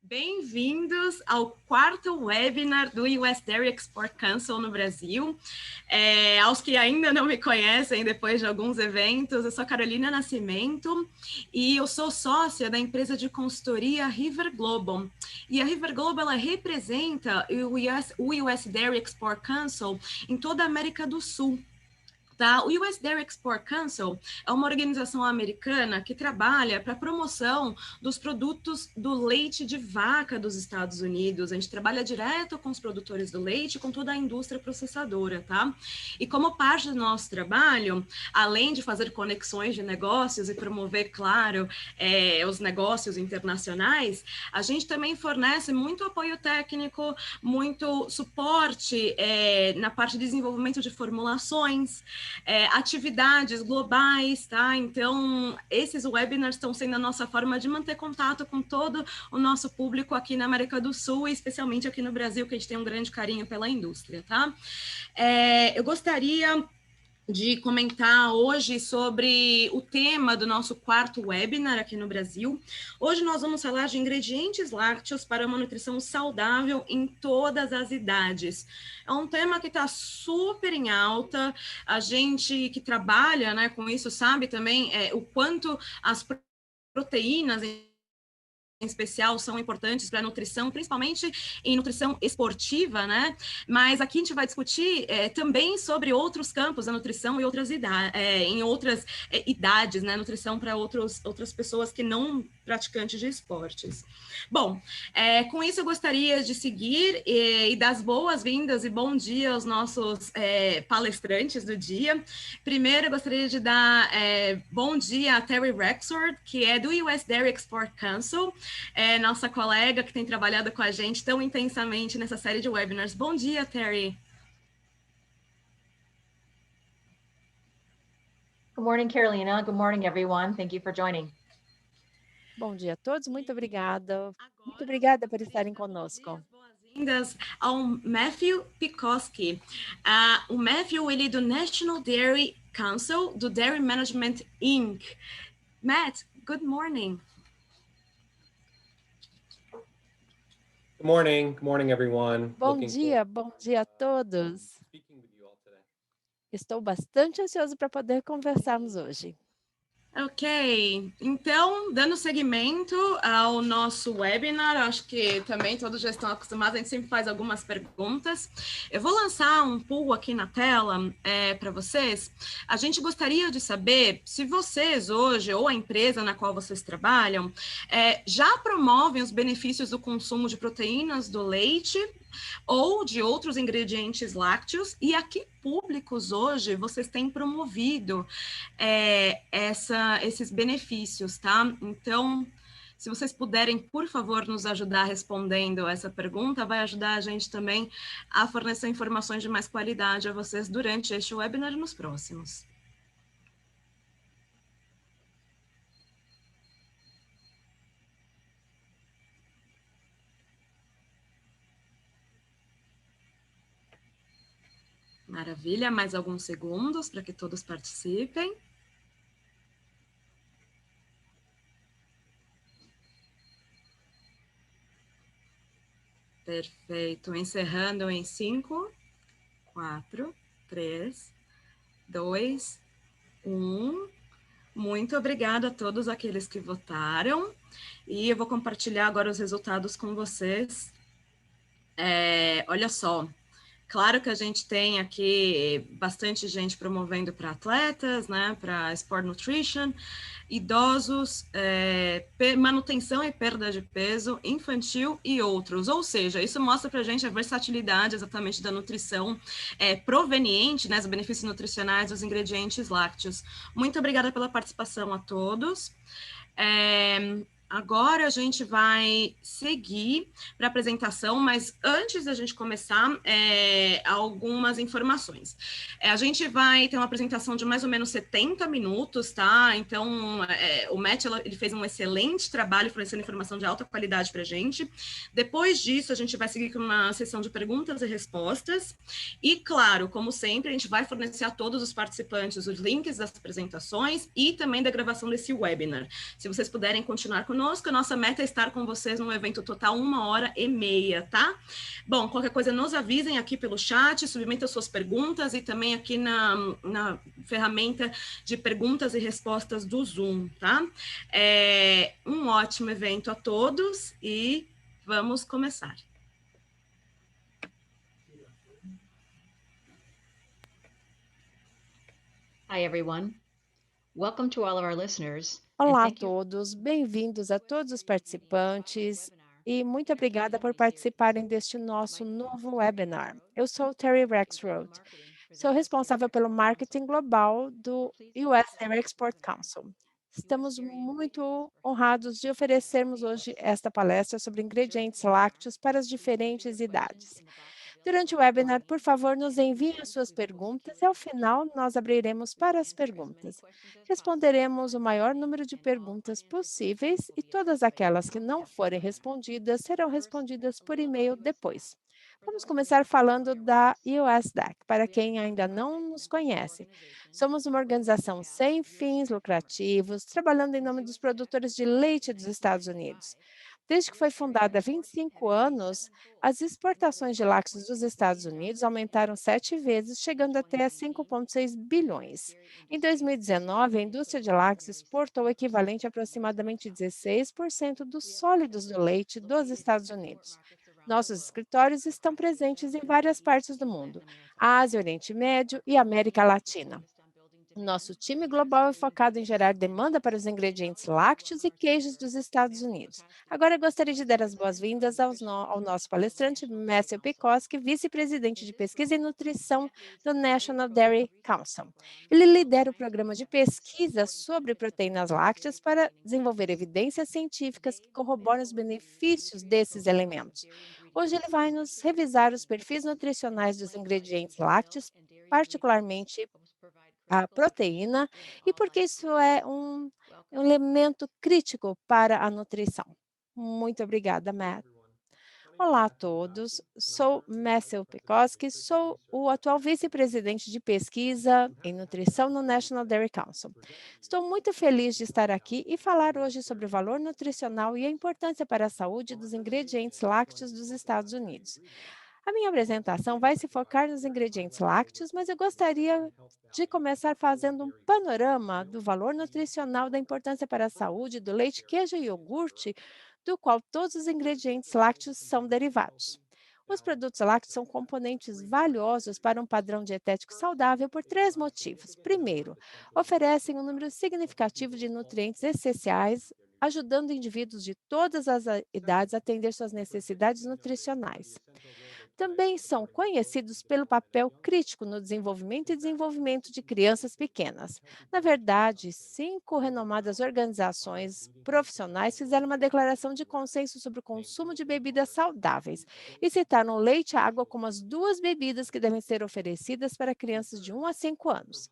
Bem-vindos ao quarto webinar do US Dairy Export Council no Brasil. Aos que ainda não me conhecem, depois de alguns eventos, eu sou Carolina Nascimento e eu sou sócia da empresa de consultoria River Global. E a River Global ela representa o US Dairy Export Council em toda a América do Sul. Tá? O US Dairy Export Council é uma organização americana que trabalha para a promoção dos produtos do leite de vaca dos Estados Unidos. A gente trabalha direto com os produtores do leite, com toda a indústria processadora, tá? E como parte do nosso trabalho, além de fazer conexões de negócios e promover, claro, os negócios internacionais, a gente também fornece muito apoio técnico, muito suporte na parte de desenvolvimento de formulações, atividades globais, tá? Então, esses webinars estão sendo a nossa forma de manter contato com todo o nosso público aqui na América do Sul, e especialmente aqui no Brasil, que a gente tem um grande carinho pela indústria, tá? Eu gostaria de comentar hoje sobre o tema do nosso quarto webinar aqui no Brasil. Hoje nós vamos falar de ingredientes lácteos para uma nutrição saudável em todas as idades. É um tema que está super em alta, a gente que trabalha, né, com isso sabe também o quanto as proteínas em especial são importantes para a nutrição, principalmente em nutrição esportiva, né? Mas aqui a gente vai discutir também sobre outros campos da nutrição e outras idades, né? Nutrição para outras pessoas que não praticantes de esportes. Bom, com isso eu gostaria de seguir e dar as boas-vindas e bom dia aos nossos palestrantes do dia. Primeiro, eu gostaria de dar bom dia a Terry Rexford, que é do US Dairy Export Council, nossa colega que tem trabalhado com a gente tão intensamente nessa série de webinars. Bom dia, Terry. Good morning, Carolina. Good morning, everyone. Thank you for joining. Bom dia a todos, muito obrigada. Muito obrigada por estarem conosco. Boas-vindas ao Matthew Pikoski. O Matthew, ele é do National Dairy Council, do Dairy Management Inc. Matt, good morning. Good morning, everyone. Bom dia a todos. Estou bastante ansioso para poder conversarmos hoje. Ok, então, dando seguimento ao nosso webinar, acho que também todos já estão acostumados, a gente sempre faz algumas perguntas. Eu vou lançar um poll aqui na tela para vocês. A gente gostaria de saber se vocês hoje, ou a empresa na qual vocês trabalham, já promovem os benefícios do consumo de proteínas do leite ou de outros ingredientes lácteos, e a que públicos hoje vocês têm promovido esses benefícios, tá? Então, se vocês puderem, por favor, nos ajudar respondendo essa pergunta, vai ajudar a gente também a fornecer informações de mais qualidade a vocês durante este webinar e nos próximos. Maravilha, mais alguns segundos para que todos participem. Perfeito, encerrando em 5, 4, 3, 2, 1. Muito obrigada a todos aqueles que votaram. E eu vou compartilhar agora os resultados com vocês. Olha só. Claro que a gente tem aqui bastante gente promovendo para atletas, né, para Sport Nutrition, idosos, manutenção e perda de peso, infantil e outros. Ou seja, isso mostra para a gente a versatilidade exatamente da nutrição proveniente, né, os benefícios nutricionais dos ingredientes lácteos. Muito obrigada pela participação a todos. Agora a gente vai seguir para a apresentação, mas antes da gente começar, algumas informações. A gente vai ter uma apresentação de mais ou menos 70 minutos, tá? Então, o Matt ele fez um excelente trabalho fornecendo informação de alta qualidade para a gente. Depois disso, a gente vai seguir com uma sessão de perguntas e respostas. E, claro, como sempre, a gente vai fornecer a todos os participantes os links das apresentações e também da gravação desse webinar. Se vocês puderem continuar com conosco. A nossa meta é estar com vocês num evento total 1h30, tá? Bom, qualquer coisa nos avisem aqui pelo chat, submetam suas perguntas e também aqui na ferramenta de perguntas e respostas do Zoom, tá? Um ótimo evento a todos e vamos começar. Hi, everyone. Welcome to all of our listeners. Olá a todos, bem-vindos a todos os participantes e muito obrigada por participarem deste nosso novo webinar. Eu sou Terry Rexroth, sou responsável pelo marketing global do US Dairy Export Council. Estamos muito honrados de oferecermos hoje esta palestra sobre ingredientes lácteos para as diferentes idades. Durante o webinar, por favor, nos enviem as suas perguntas e, ao final, nós abriremos para as perguntas. Responderemos o maior número de perguntas possíveis e todas aquelas que não forem respondidas serão respondidas por e-mail depois. Vamos começar falando da USDAC, para quem ainda não nos conhece. Somos uma organização sem fins lucrativos, trabalhando em nome dos produtores de leite dos Estados Unidos. Desde que foi fundada há 25 anos, as exportações de lácteos dos Estados Unidos aumentaram 7 vezes, chegando até 5,6 bilhões. Em 2019, a indústria de lácteos exportou o equivalente a aproximadamente 16% dos sólidos do leite dos Estados Unidos. Nossos escritórios estão presentes em várias partes do mundo, Ásia, Oriente Médio e América Latina. Nosso time global é focado em gerar demanda para os ingredientes lácteos e queijos dos Estados Unidos. Agora, eu gostaria de dar as boas-vindas ao nosso palestrante, Matthew Pekoski, vice-presidente de pesquisa e nutrição do National Dairy Council. Ele lidera o programa de pesquisa sobre proteínas lácteas para desenvolver evidências científicas que corroboram os benefícios desses alimentos. Hoje, ele vai nos revisar os perfis nutricionais dos ingredientes lácteos, particularmente a proteína, e porque isso é um elemento crítico para a nutrição. Muito obrigada, Matt. Olá a todos, sou Matthew Pekoski, sou o atual vice-presidente de pesquisa em nutrição no National Dairy Council. Estou muito feliz de estar aqui e falar hoje sobre o valor nutricional e a importância para a saúde dos ingredientes lácteos dos Estados Unidos. A minha apresentação vai se focar nos ingredientes lácteos, mas eu gostaria de começar fazendo um panorama do valor nutricional da importância para a saúde do leite, queijo e iogurte, do qual todos os ingredientes lácteos são derivados. Os produtos lácteos são componentes valiosos para um padrão dietético saudável por 3 motivos. Primeiro, oferecem um número significativo de nutrientes essenciais, ajudando indivíduos de todas as idades a atender suas necessidades nutricionais. Também são conhecidos pelo papel crítico no desenvolvimento e desenvolvimento de crianças pequenas. Na verdade, 5 renomadas organizações profissionais fizeram uma declaração de consenso sobre o consumo de bebidas saudáveis e citaram o leite e a água como as 2 bebidas que devem ser oferecidas para crianças de 1 a 5 anos.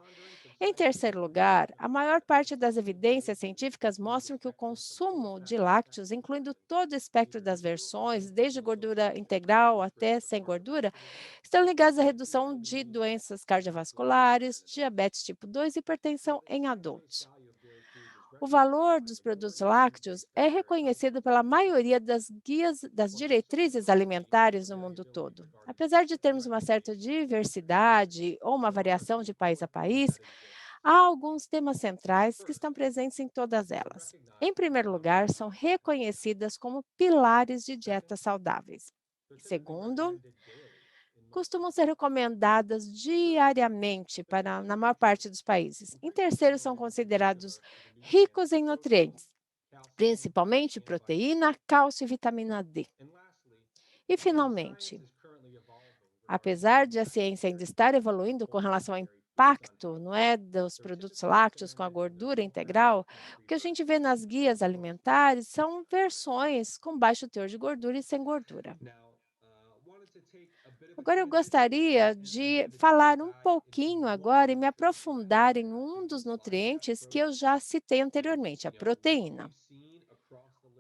Em terceiro lugar, a maior parte das evidências científicas mostram que o consumo de lácteos, incluindo todo o espectro das versões, desde gordura integral até sem gordura, estão ligados à redução de doenças cardiovasculares, diabetes tipo 2 e hipertensão em adultos. O valor dos produtos lácteos é reconhecido pela maioria das guias das diretrizes alimentares no mundo todo. Apesar de termos uma certa diversidade ou uma variação de país a país, há alguns temas centrais que estão presentes em todas elas. Em primeiro lugar, são reconhecidas como pilares de dietas saudáveis. Segundo, costumam ser recomendadas diariamente na maior parte dos países. Em terceiro, são considerados ricos em nutrientes, principalmente proteína, cálcio e vitamina D. E, finalmente, apesar de a ciência ainda estar evoluindo com relação ao impacto, não é, dos produtos lácteos com a gordura integral, o que a gente vê nas guias alimentares são versões com baixo teor de gordura e sem gordura. Agora eu gostaria de falar um pouquinho agora e me aprofundar em um dos nutrientes que eu já citei anteriormente, a proteína.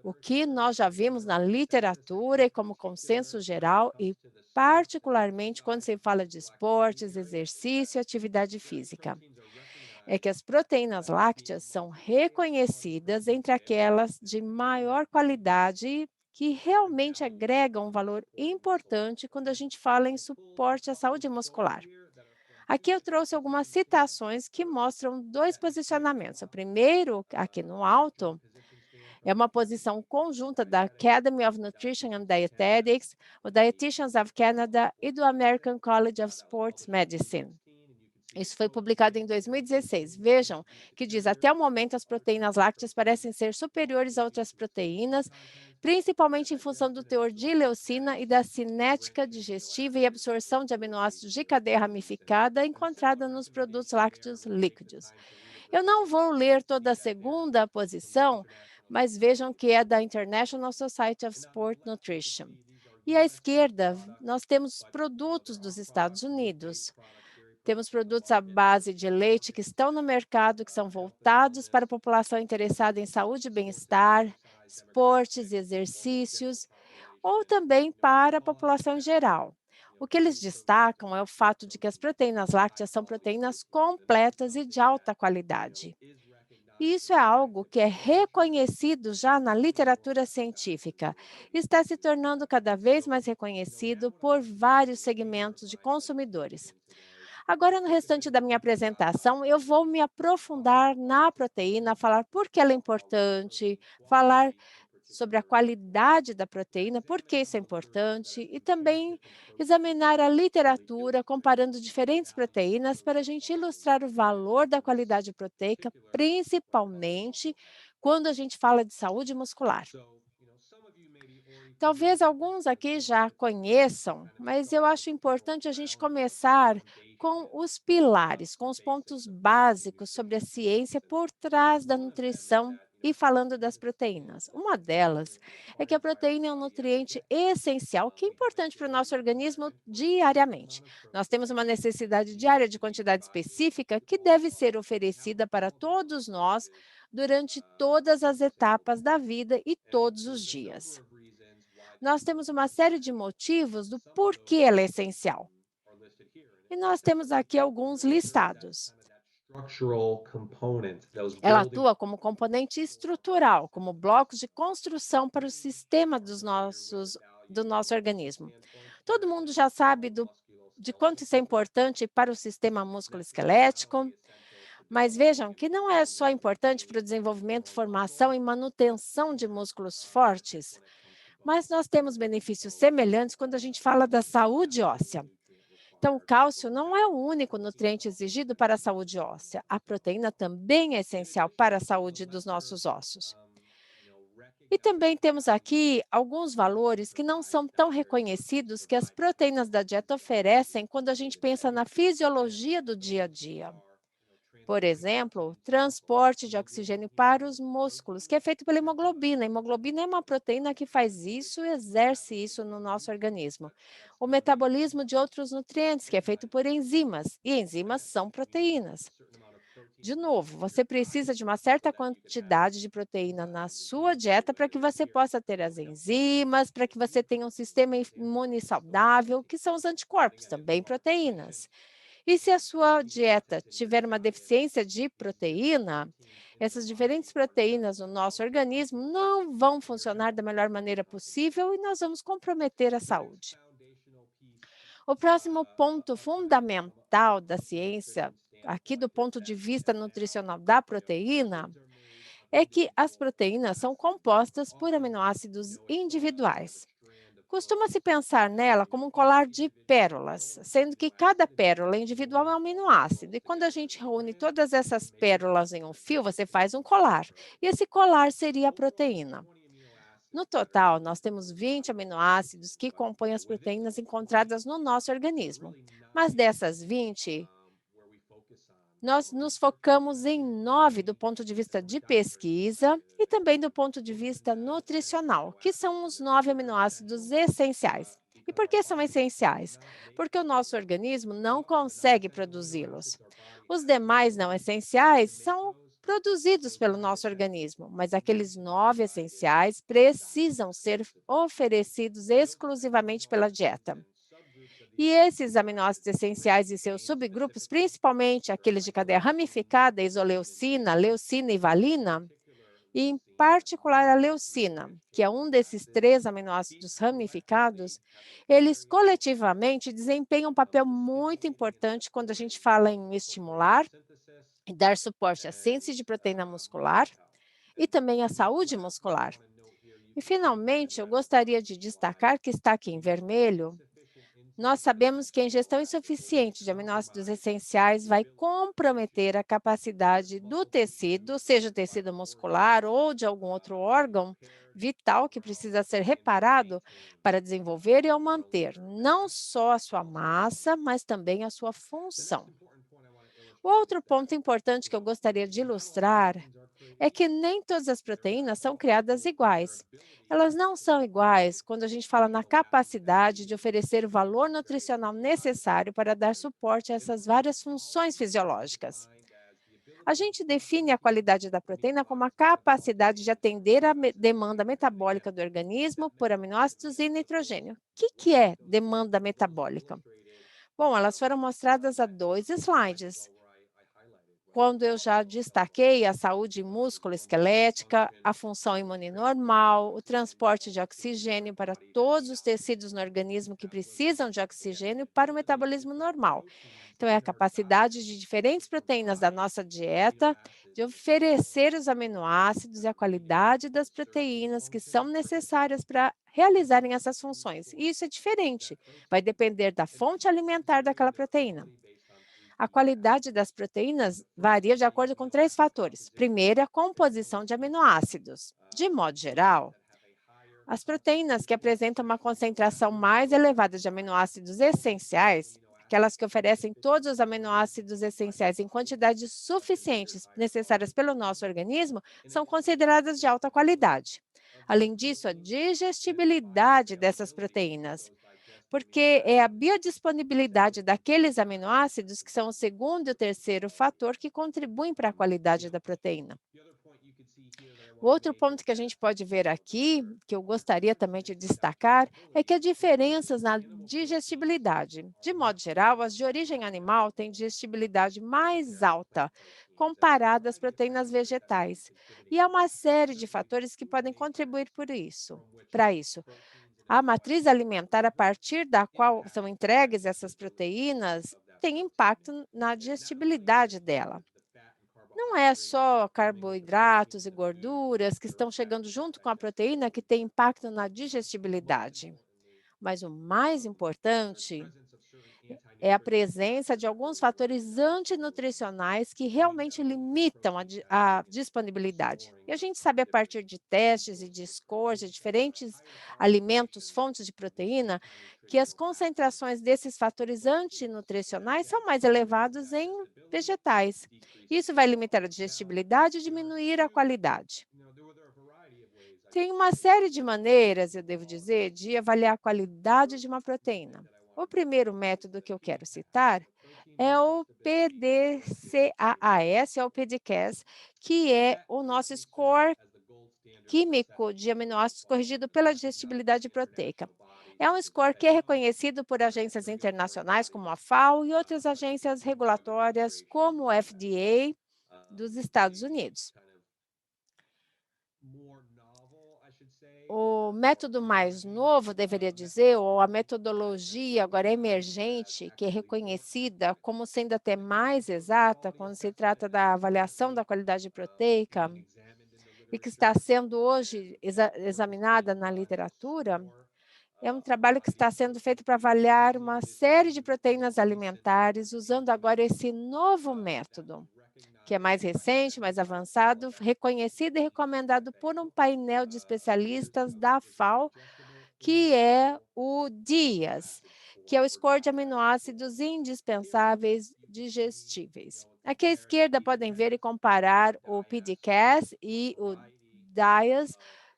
O que nós já vimos na literatura e como consenso geral, e particularmente quando se fala de esportes, exercício e atividade física. é que as proteínas lácteas são reconhecidas entre aquelas de maior qualidade que realmente agregam um valor importante quando a gente fala em suporte à saúde muscular. Aqui eu trouxe algumas citações que mostram dois posicionamentos. O primeiro, aqui no alto, é uma posição conjunta da Academy of Nutrition and Dietetics, o Dietitians of Canada e do American College of Sports Medicine. Isso foi publicado em 2016. Vejam que diz, até o momento as proteínas lácteas parecem ser superiores a outras proteínas, principalmente em função do teor de leucina e da cinética digestiva e absorção de aminoácidos de cadeia ramificada encontrada nos produtos lácteos líquidos. Eu não vou ler toda a segunda posição, mas vejam que é da International Society of Sport Nutrition. E à esquerda, nós temos produtos dos Estados Unidos. Temos produtos à base de leite que estão no mercado, que são voltados para a população interessada em saúde e bem-estar, esportes e exercícios, ou também para a população em geral. O que eles destacam é o fato de que as proteínas lácteas são proteínas completas e de alta qualidade. E isso é algo que é reconhecido já na literatura científica e está se tornando cada vez mais reconhecido por vários segmentos de consumidores. Agora, no restante da minha apresentação, eu vou me aprofundar na proteína, falar por que ela é importante, falar sobre a qualidade da proteína, por que isso é importante, e também examinar a literatura comparando diferentes proteínas para a gente ilustrar o valor da qualidade proteica, principalmente quando a gente fala de saúde muscular. Talvez alguns aqui já conheçam, mas eu acho importante a gente começar com os pilares, com os pontos básicos sobre a ciência por trás da nutrição e falando das proteínas. Uma delas é que a proteína é um nutriente essencial que é importante para o nosso organismo diariamente. Nós temos uma necessidade diária de quantidade específica que deve ser oferecida para todos nós durante todas as etapas da vida e todos os dias. Nós temos uma série de motivos do porquê ela é essencial. E nós temos aqui alguns listados. Structural component, those Ela building atua como componente estrutural, como blocos de construção para o sistema do nosso organismo. Todo mundo já sabe de quanto isso é importante para o sistema músculo-esquelético, mas vejam que não é só importante para o desenvolvimento, formação e manutenção de músculos fortes, mas nós temos benefícios semelhantes quando a gente fala da saúde óssea. Então, o cálcio não é o único nutriente exigido para a saúde óssea. A proteína também é essencial para a saúde dos nossos ossos. E também temos aqui alguns valores que não são tão reconhecidos que as proteínas da dieta oferecem quando a gente pensa na fisiologia do dia a dia. Por exemplo, transporte de oxigênio para os músculos, que é feito pela hemoglobina. A hemoglobina é uma proteína que faz isso e exerce isso no nosso organismo. O metabolismo de outros nutrientes, que é feito por enzimas, e enzimas são proteínas. De novo, você precisa de uma certa quantidade de proteína na sua dieta para que você possa ter as enzimas, para que você tenha um sistema imune saudável, que são os anticorpos, também proteínas. E se a sua dieta tiver uma deficiência de proteína, essas diferentes proteínas no nosso organismo não vão funcionar da melhor maneira possível e nós vamos comprometer a saúde. O próximo ponto fundamental da ciência, aqui do ponto de vista nutricional da proteína, é que as proteínas são compostas por aminoácidos individuais. Costuma-se pensar nela como um colar de pérolas, sendo que cada pérola individual é um aminoácido. E quando a gente reúne todas essas pérolas em um fio, você faz um colar. E esse colar seria a proteína. No total, nós temos 20 aminoácidos que compõem as proteínas encontradas no nosso organismo. Mas dessas 20, nós nos focamos em 9 do ponto de vista de pesquisa e também do ponto de vista nutricional, que são os 9 aminoácidos essenciais. E por que são essenciais? Porque o nosso organismo não consegue produzi-los. Os demais não essenciais são produzidos pelo nosso organismo, mas aqueles 9 essenciais precisam ser oferecidos exclusivamente pela dieta. E esses aminoácidos essenciais e seus subgrupos, principalmente aqueles de cadeia ramificada, isoleucina, leucina e valina, e em particular a leucina, que é um desses 3 aminoácidos ramificados, eles coletivamente desempenham um papel muito importante quando a gente fala em estimular e dar suporte à síntese de proteína muscular e também à saúde muscular. E, finalmente, eu gostaria de destacar que está aqui em vermelho. Nós sabemos que a ingestão insuficiente de aminoácidos essenciais vai comprometer a capacidade do tecido, seja o tecido muscular ou de algum outro órgão vital que precisa ser reparado para desenvolver e ao manter não só a sua massa, mas também a sua função. O outro ponto importante que eu gostaria de ilustrar é que nem todas as proteínas são criadas iguais. Elas não são iguais quando a gente fala na capacidade de oferecer o valor nutricional necessário para dar suporte a essas várias funções fisiológicas. A gente define a qualidade da proteína como a capacidade de atender à demanda metabólica do organismo por aminoácidos e nitrogênio. O que é demanda metabólica? Bom, elas foram mostradas a 2 slides, quando eu já destaquei a saúde músculo-esquelética, a função imune normal, o transporte de oxigênio para todos os tecidos no organismo que precisam de oxigênio para o metabolismo normal. Então, é a capacidade de diferentes proteínas da nossa dieta de oferecer os aminoácidos e a qualidade das proteínas que são necessárias para realizarem essas funções. E isso é diferente, vai depender da fonte alimentar daquela proteína. A qualidade das proteínas varia de acordo com 3 fatores. Primeiro, a composição de aminoácidos. De modo geral, as proteínas que apresentam uma concentração mais elevada de aminoácidos essenciais, aquelas que oferecem todos os aminoácidos essenciais em quantidades suficientes necessárias pelo nosso organismo, são consideradas de alta qualidade. Além disso, a digestibilidade dessas proteínas, porque é a biodisponibilidade daqueles aminoácidos que são o segundo e o terceiro fator que contribuem para a qualidade da proteína. O outro ponto que a gente pode ver aqui, que eu gostaria também de destacar, é que há diferenças na digestibilidade. De modo geral, as de origem animal têm digestibilidade mais alta, comparada às proteínas vegetais. E há uma série de fatores que podem contribuir para isso. A matriz alimentar a partir da qual são entregues essas proteínas tem impacto na digestibilidade dela. Não é só carboidratos e gorduras que estão chegando junto com a proteína que tem impacto na digestibilidade, mas o mais importante é a presença de alguns fatores antinutricionais que realmente limitam a disponibilidade. E a gente sabe, a partir de testes e de scores de diferentes alimentos, fontes de proteína, que as concentrações desses fatores antinutricionais são mais elevados em vegetais. Isso vai limitar a digestibilidade e diminuir a qualidade. Tem uma série de maneiras, eu devo dizer, de avaliar a qualidade de uma proteína. O primeiro método que eu quero citar é o PDCAAS, é o PDCAS, que é o nosso score químico de aminoácidos corrigido pela digestibilidade proteica. É um score que é reconhecido por agências internacionais como a FAO e outras agências regulatórias como o FDA dos Estados Unidos. O método mais novo, deveria dizer, ou a metodologia agora emergente, que é reconhecida como sendo até mais exata quando se trata da avaliação da qualidade proteica e que está sendo hoje examinada na literatura, é um trabalho que está sendo feito para avaliar uma série de proteínas alimentares usando agora esse novo método, que é mais recente, mais avançado, reconhecido e recomendado por um painel de especialistas da FAO, que é o DIAS, que é o score de aminoácidos indispensáveis digestíveis. Aqui à esquerda podem ver e comparar o PDCAS e o DIAS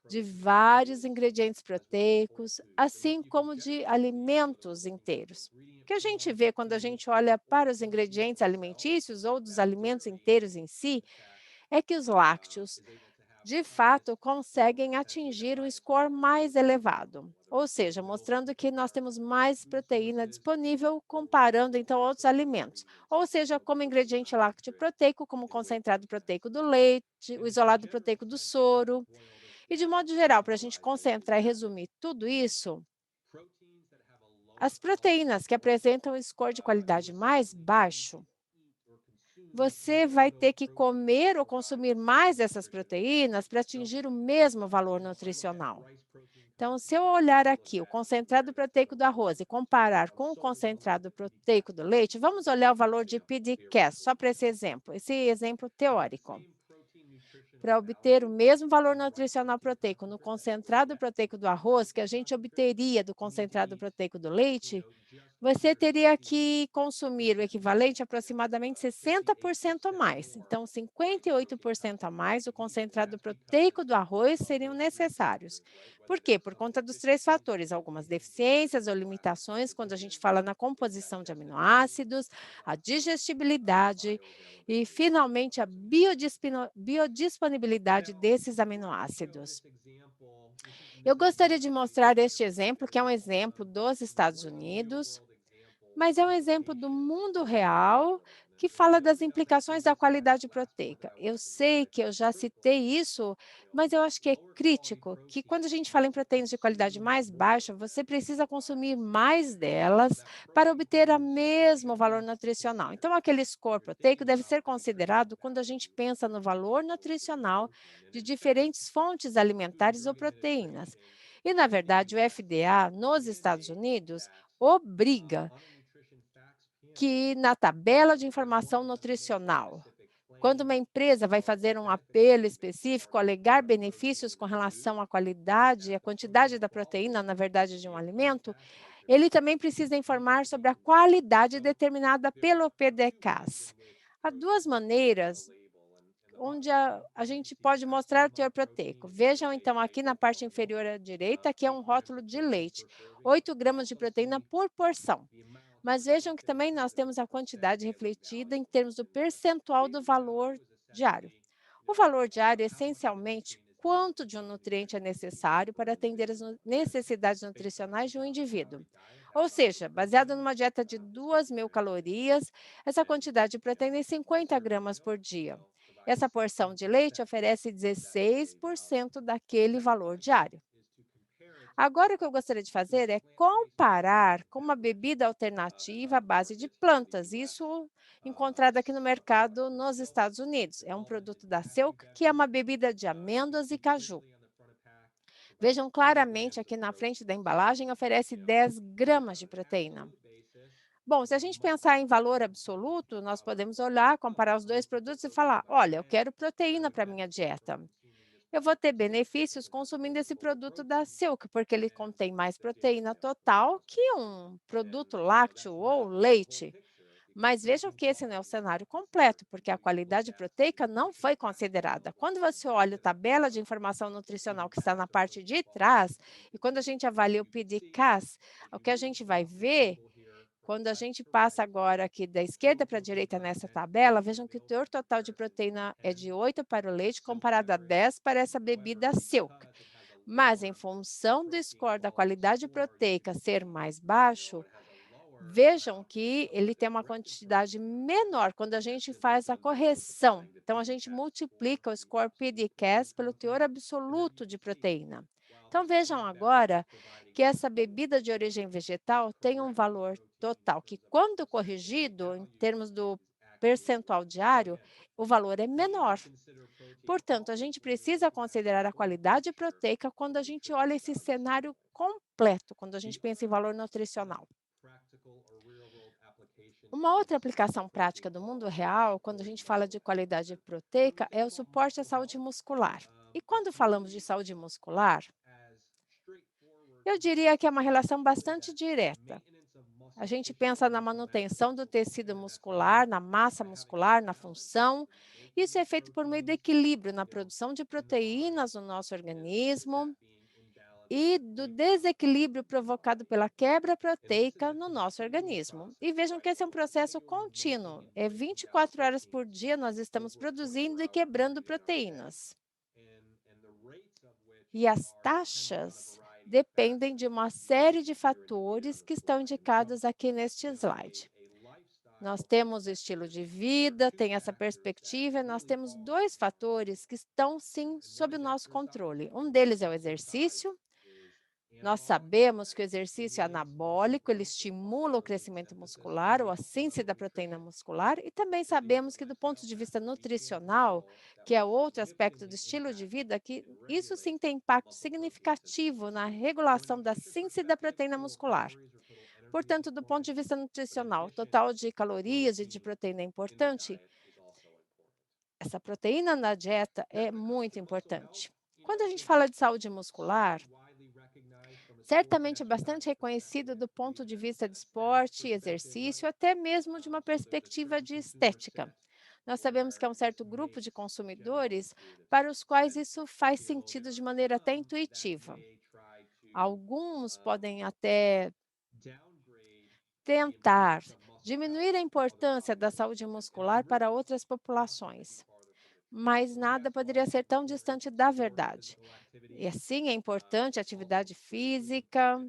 de vários ingredientes proteicos, assim como de alimentos inteiros. O que a gente vê quando a gente olha para os ingredientes alimentícios ou dos alimentos inteiros em si, é que os lácteos de fato, conseguem atingir um score mais elevado, ou seja, mostrando que nós temos mais proteína disponível comparando então outros alimentos, ou seja, como ingrediente lácteo proteico, como o concentrado proteico do leite, o isolado proteico do soro, e de modo geral, para a gente concentrar e resumir tudo isso, as proteínas que apresentam um score de qualidade mais baixo, você vai ter que comer ou consumir mais dessas proteínas para atingir o mesmo valor nutricional. Então, se eu olhar aqui o concentrado proteico do arroz e comparar com o concentrado proteico do leite, vamos olhar o valor de PDCAAS, só para esse exemplo teórico. Para obter o mesmo valor nutricional proteico no concentrado proteico do arroz que a gente obteria do concentrado proteico do leite, você teria que consumir o equivalente a aproximadamente 60% a mais. Então, 58% a mais o concentrado proteico do arroz seriam necessários. Por quê? Por conta dos três fatores, algumas deficiências ou limitações quando a gente fala na composição de aminoácidos, a digestibilidade e, finalmente, a biodisponibilidade desses aminoácidos. Eu gostaria de mostrar este exemplo, que é um exemplo dos Estados Unidos, mas é um exemplo do mundo real que fala das implicações da qualidade proteica. Eu sei que eu já citei isso, mas eu acho que é crítico que quando a gente fala em proteínas de qualidade mais baixa, você precisa consumir mais delas para obter o mesmo valor nutricional. Então, aquele score proteico deve ser considerado quando a gente pensa no valor nutricional de diferentes fontes alimentares ou proteínas. E, na verdade, o FDA, nos Estados Unidos, obriga que na tabela de informação nutricional, quando uma empresa vai fazer um apelo específico, alegar benefícios com relação à qualidade e à quantidade da proteína, na verdade, de um alimento, ele também precisa informar sobre a qualidade determinada pelo PDCAAS. Há duas maneiras onde a gente pode mostrar o teor proteico. Vejam, então, aqui na parte inferior à direita, que é um rótulo de leite, 8 gramas de proteína por porção. Mas vejam que também nós temos a quantidade refletida em termos do percentual do valor diário. O valor diário é essencialmente quanto de um nutriente é necessário para atender as necessidades nutricionais de um indivíduo. Ou seja, baseado numa dieta de 2.000 calorias, essa quantidade de proteína é 50 gramas por dia. Essa porção de leite oferece 16% daquele valor diário. Agora, o que eu gostaria de fazer é comparar com uma bebida alternativa à base de plantas, isso encontrado aqui no mercado nos Estados Unidos. É um produto da Silk, que é uma bebida de amêndoas e caju. Vejam claramente aqui na frente da embalagem, oferece 10 gramas de proteína. Bom, se a gente pensar em valor absoluto, nós podemos olhar, comparar os dois produtos e falar: olha, eu quero proteína para a minha dieta. Eu vou ter benefícios consumindo esse produto da Silk, porque ele contém mais proteína total que um produto lácteo ou leite. Mas vejam que esse não é o cenário completo, porque a qualidade proteica não foi considerada. Quando você olha a tabela de informação nutricional que está na parte de trás, e quando a gente avalia o PDCAAS, o que a gente vai ver quando a gente passa agora aqui da esquerda para a direita nessa tabela, vejam que o teor total de proteína é de 8 para o leite, comparado a 10 para essa bebida Silk. Mas, em função do score da qualidade proteica ser mais baixo, vejam que ele tem uma quantidade menor quando a gente faz a correção. Então, a gente multiplica o score PDCAAS pelo teor absoluto de proteína. Então, vejam agora que essa bebida de origem vegetal tem um valor total, que quando corrigido, em termos do percentual diário, o valor é menor. Portanto, a gente precisa considerar a qualidade proteica quando a gente olha esse cenário completo, quando a gente pensa em valor nutricional. Uma outra aplicação prática do mundo real, quando a gente fala de qualidade proteica, é o suporte à saúde muscular. E quando falamos de saúde muscular, eu diria que é uma relação bastante direta. A gente pensa na manutenção do tecido muscular, na massa muscular, na função. Isso é feito por meio do equilíbrio na produção de proteínas no nosso organismo e do desequilíbrio provocado pela quebra proteica no nosso organismo. E vejam que esse é um processo contínuo. É 24 horas por dia nós estamos produzindo e quebrando proteínas. E as taxas dependem de uma série de fatores que estão indicados aqui neste slide. Nós temos o estilo de vida, tem essa perspectiva, e nós temos dois fatores que estão sim sob o nosso controle. Um deles é o exercício. Nós sabemos que o exercício é anabólico, ele estimula o crescimento muscular, ou a síntese da proteína muscular, e também sabemos que do ponto de vista nutricional, que é outro aspecto do estilo de vida, que isso sim tem impacto significativo na regulação da síntese da proteína muscular. Portanto, do ponto de vista nutricional, o total de calorias e de proteína é importante. Essa proteína na dieta é muito importante. Quando a gente fala de saúde muscular, certamente é bastante reconhecido do ponto de vista de esporte, exercício, até mesmo de uma perspectiva de estética. Nós sabemos que há um certo grupo de consumidores para os quais isso faz sentido de maneira até intuitiva. Alguns podem até tentar diminuir a importância da saúde muscular para outras populações, mas nada poderia ser tão distante da verdade. E assim é importante a atividade física,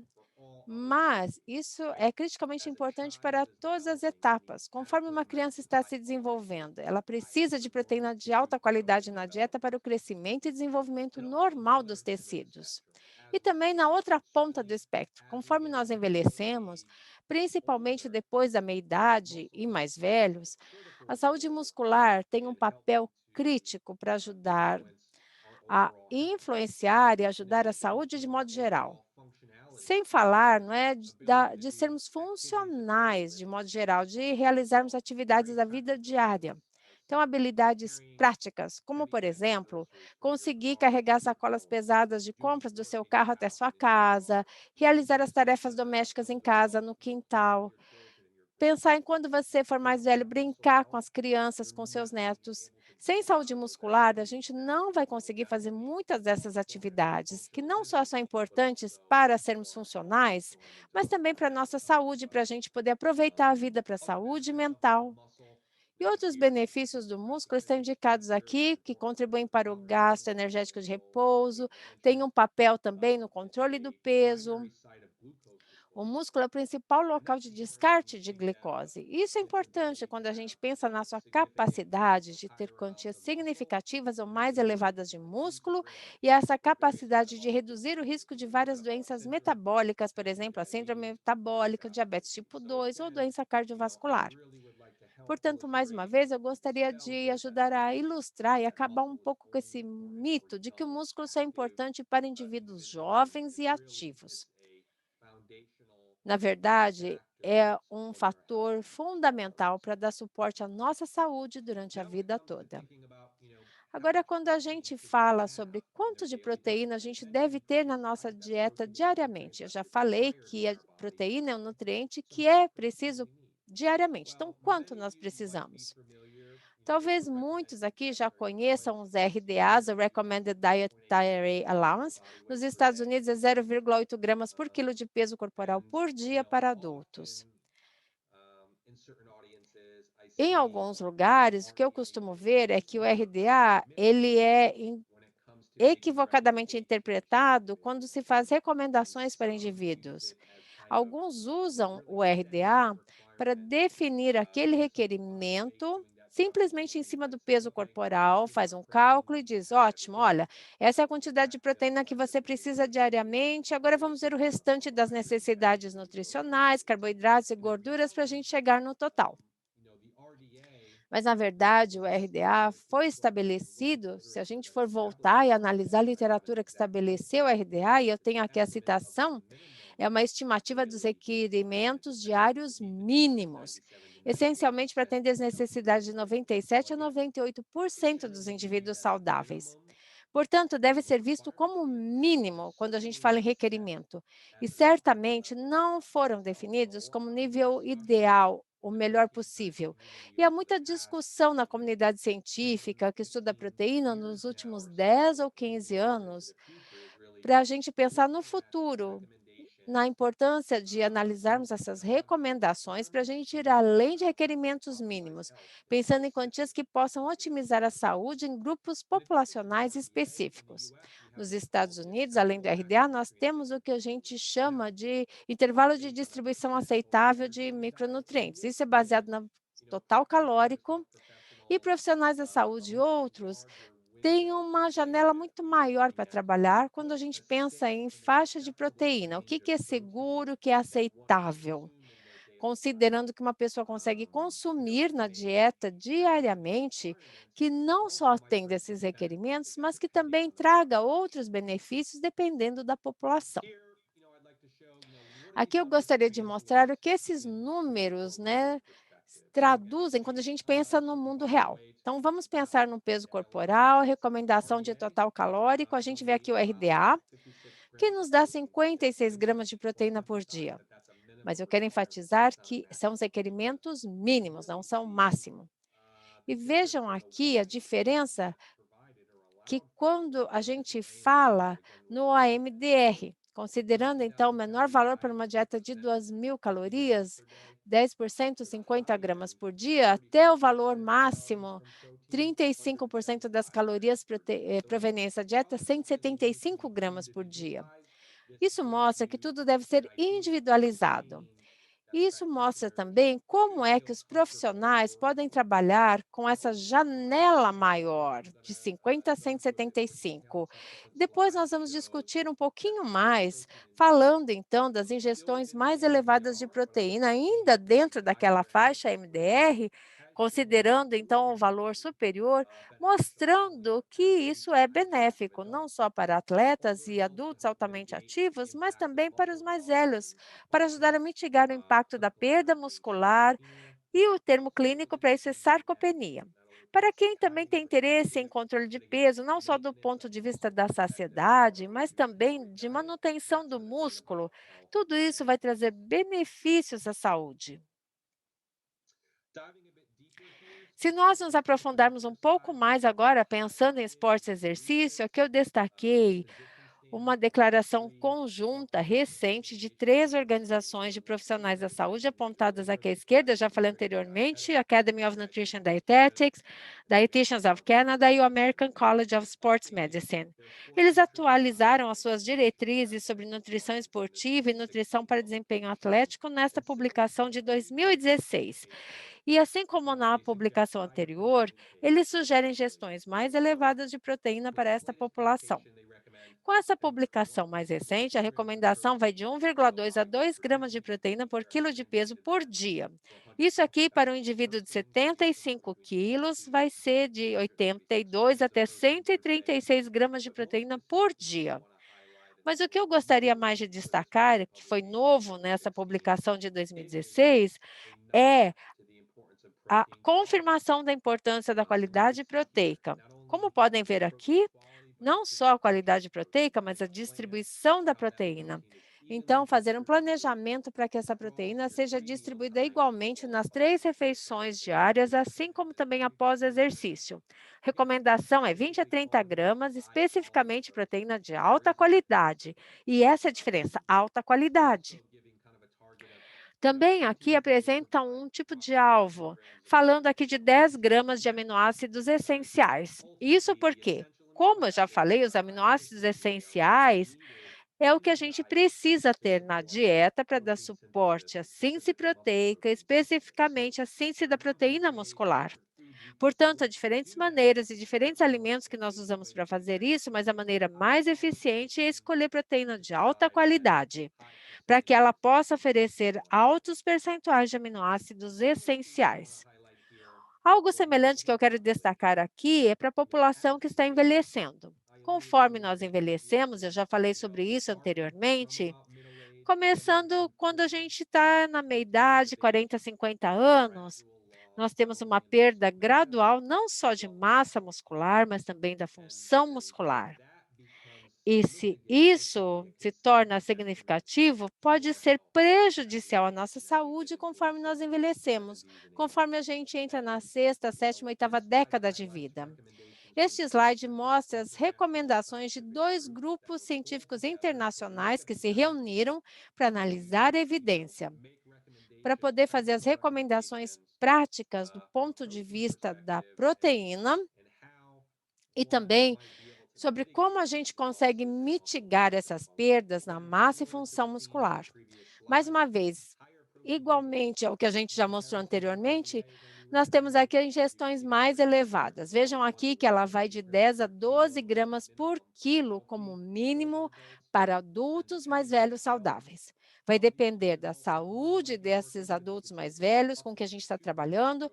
mas isso é criticamente importante para todas as etapas. Conforme uma criança está se desenvolvendo, ela precisa de proteína de alta qualidade na dieta para o crescimento e desenvolvimento normal dos tecidos. E também na outra ponta do espectro, conforme nós envelhecemos, principalmente depois da meia-idade e mais velhos, a saúde muscular tem um papel crítico para ajudar a influenciar e ajudar a saúde de modo geral. Sem falar, não é, de sermos funcionais, de modo geral, de realizarmos atividades da vida diária. Então, habilidades práticas, como, por exemplo, conseguir carregar sacolas pesadas de compras do seu carro até sua casa, realizar as tarefas domésticas em casa, no quintal, pensar em quando você for mais velho, brincar com as crianças, com seus netos. Sem saúde muscular, a gente não vai conseguir fazer muitas dessas atividades, que não só são importantes para sermos funcionais, mas também para a nossa saúde, para a gente poder aproveitar a vida para a saúde mental. E outros benefícios do músculo estão indicados aqui, que contribuem para o gasto energético de repouso, tem um papel também no controle do peso. O músculo é o principal local de descarte de glicose. Isso é importante quando a gente pensa na sua capacidade de ter quantias significativas ou mais elevadas de músculo e essa capacidade de reduzir o risco de várias doenças metabólicas, por exemplo, a síndrome metabólica, diabetes tipo 2 ou doença cardiovascular. Portanto, mais uma vez, eu gostaria de ajudar a ilustrar e acabar um pouco com esse mito de que o músculo só é importante para indivíduos jovens e ativos. Na verdade, é um fator fundamental para dar suporte à nossa saúde durante a vida toda. Agora, quando a gente fala sobre quanto de proteína a gente deve ter na nossa dieta diariamente, eu já falei que a proteína é um nutriente que é preciso diariamente. Então, quanto nós precisamos? Talvez muitos aqui já conheçam os RDAs, o Recommended Dietary Allowance. Nos Estados Unidos é 0,8 gramas por quilo de peso corporal por dia para adultos. Em alguns lugares, o que eu costumo ver é que o RDA, ele é equivocadamente interpretado quando se faz recomendações para indivíduos. Alguns usam o RDA para definir aquele requerimento simplesmente em cima do peso corporal, faz um cálculo e diz: ótimo, olha, essa é a quantidade de proteína que você precisa diariamente. Agora vamos ver o restante das necessidades nutricionais, carboidratos e gorduras para a gente chegar no total. Mas, na verdade, o RDA foi estabelecido, se a gente for voltar e analisar a literatura que estabeleceu o RDA, e eu tenho aqui a citação, é uma estimativa dos requerimentos diários mínimos, essencialmente para atender as necessidades de 97 a 98% dos indivíduos saudáveis. Portanto, deve ser visto como mínimo quando a gente fala em requerimento, e certamente não foram definidos como nível ideal, o melhor possível. E há muita discussão na comunidade científica que estuda a proteína nos últimos 10 ou 15 anos, para a gente pensar no futuro, na importância de analisarmos essas recomendações para a gente ir além de requerimentos mínimos, pensando em quantias que possam otimizar a saúde em grupos populacionais específicos. Nos Estados Unidos, além do RDA, nós temos o que a gente chama de intervalo de distribuição aceitável de micronutrientes. Isso é baseado no total calórico e profissionais da saúde e outros têm uma janela muito maior para trabalhar quando a gente pensa em faixa de proteína. O que que é seguro, o que é aceitável? Considerando que uma pessoa consegue consumir na dieta diariamente, que não só atenda esses requerimentos, mas que também traga outros benefícios dependendo da população. Aqui eu gostaria de mostrar o que esses números, né, traduzem quando a gente pensa no mundo real. Então, vamos pensar no peso corporal, recomendação de total calórico. A gente vê aqui o RDA, que nos dá 56 gramas de proteína por dia. Mas eu quero enfatizar que são os requerimentos mínimos, não são o máximo. E vejam aqui a diferença que quando a gente fala no AMDR, considerando então o menor valor para uma dieta de 2.000 calorias, 10%, 50 gramas por dia, até o valor máximo, 35% das calorias provenientes da dieta, 175 gramas por dia. Isso mostra que tudo deve ser individualizado. Isso mostra também como é que os profissionais podem trabalhar com essa janela maior, de 50 a 175. Depois nós vamos discutir um pouquinho mais, falando então das ingestões mais elevadas de proteína, ainda dentro daquela faixa MDR, considerando então o valor superior, mostrando que isso é benéfico, não só para atletas e adultos altamente ativos, mas também para os mais velhos, para ajudar a mitigar o impacto da perda muscular, e o termo clínico para isso é sarcopenia. Para quem também tem interesse em controle de peso, não só do ponto de vista da saciedade, mas também de manutenção do músculo, tudo isso vai trazer benefícios à saúde. Se nós nos aprofundarmos um pouco mais agora, pensando em esporte e exercício, aqui eu destaquei uma declaração conjunta recente de 3 organizações de profissionais da saúde apontadas aqui à esquerda, já falei anteriormente, Academy of Nutrition and Dietetics, Dietitians of Canada e o American College of Sports Medicine. Eles atualizaram as suas diretrizes sobre nutrição esportiva e nutrição para desempenho atlético nesta publicação de 2016. E assim como na publicação anterior, eles sugerem gestões mais elevadas de proteína para esta população. Com essa publicação mais recente, a recomendação vai de 1,2 a 2 gramas de proteína por quilo de peso por dia. Isso aqui, para um indivíduo de 75 quilos, vai ser de 82 até 136 gramas de proteína por dia. Mas o que eu gostaria mais de destacar, que foi novo nessa publicação de 2016, é a confirmação da importância da qualidade proteica. Como podem ver aqui, não só a qualidade proteica, mas a distribuição da proteína. Então, fazer um planejamento para que essa proteína seja distribuída igualmente nas 3 refeições diárias, assim como também após o exercício. Recomendação é 20 a 30 gramas, especificamente proteína de alta qualidade. E essa é a diferença, alta qualidade. Também aqui apresenta um tipo de alvo, falando aqui de 10 gramas de aminoácidos essenciais. Isso porque, como eu já falei, os aminoácidos essenciais é o que a gente precisa ter na dieta para dar suporte à síntese proteica, especificamente à síntese da proteína muscular. Portanto, há diferentes maneiras e diferentes alimentos que nós usamos para fazer isso, mas a maneira mais eficiente é escolher proteína de alta qualidade, para que ela possa oferecer altos percentuais de aminoácidos essenciais. Algo semelhante que eu quero destacar aqui é para a população que está envelhecendo. Conforme nós envelhecemos, eu já falei sobre isso anteriormente, começando quando a gente está na meia-idade, 40, 50 anos, nós temos uma perda gradual não só de massa muscular, mas também da função muscular. E se isso se torna significativo, pode ser prejudicial à nossa saúde conforme nós envelhecemos, conforme a gente entra na sexta, sétima, oitava década de vida. Este slide mostra as recomendações de 2 grupos científicos internacionais que se reuniram para analisar a evidência, para poder fazer as recomendações práticas do ponto de vista da proteína e também sobre como a gente consegue mitigar essas perdas na massa e função muscular. Mais uma vez, igualmente ao que a gente já mostrou anteriormente, nós temos aqui as ingestões mais elevadas. Vejam aqui que ela vai de 10 a 12 gramas por quilo como mínimo para adultos mais velhos saudáveis. Vai depender da saúde desses adultos mais velhos com que a gente está trabalhando.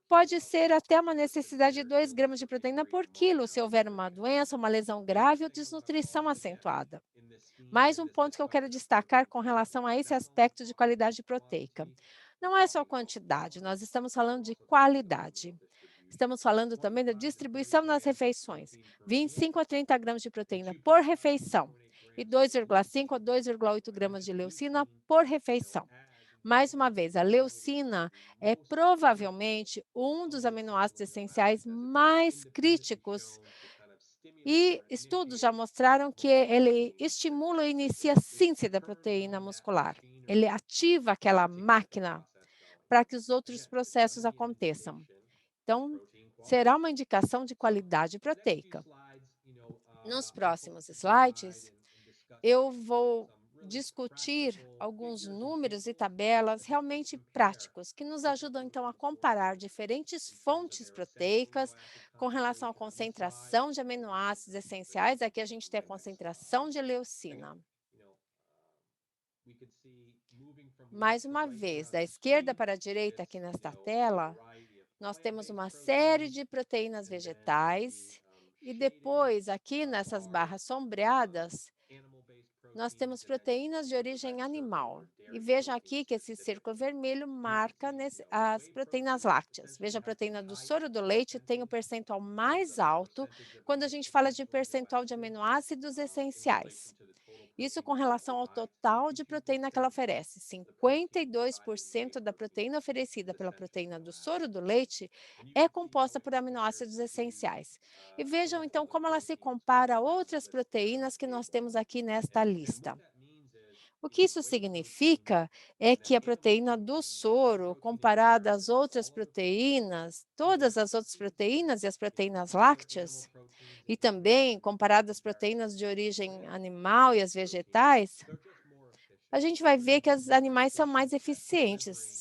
Pode ser até uma necessidade de 2 gramas de proteína por quilo se houver uma doença, uma lesão grave ou desnutrição acentuada. Mais um ponto que eu quero destacar com relação a esse aspecto de qualidade proteica. Não é só quantidade, nós estamos falando de qualidade. Estamos falando também da distribuição nas refeições. 25 a 30 gramas de proteína por refeição e 2,5 a 2,8 gramas de leucina por refeição. Mais uma vez, a leucina é provavelmente um dos aminoácidos essenciais mais críticos e estudos já mostraram que ele estimula e inicia a síntese da proteína muscular. Ele ativa aquela máquina para que os outros processos aconteçam. Então, será uma indicação de qualidade proteica. Nos próximos slides, eu vou discutir alguns números e tabelas realmente práticos que nos ajudam então a comparar diferentes fontes proteicas com relação à concentração de aminoácidos essenciais. Aqui a gente tem a concentração de leucina. Mais uma vez, da esquerda para a direita aqui nesta tela, nós temos uma série de proteínas vegetais e depois aqui nessas barras sombreadas, nós temos proteínas de origem animal. E vejam aqui que esse círculo vermelho marca as proteínas lácteas. Veja, a proteína do soro do leite tem o percentual mais alto quando a gente fala de percentual de aminoácidos essenciais. Isso com relação ao total de proteína que ela oferece. 52% da proteína oferecida pela proteína do soro do leite é composta por aminoácidos essenciais. E vejam então como ela se compara a outras proteínas que nós temos aqui nesta lista. O que isso significa é que a proteína do soro, comparada às outras proteínas, todas as outras proteínas e as proteínas lácteas, e também comparado às proteínas de origem animal e as vegetais, a gente vai ver que os animais são mais eficientes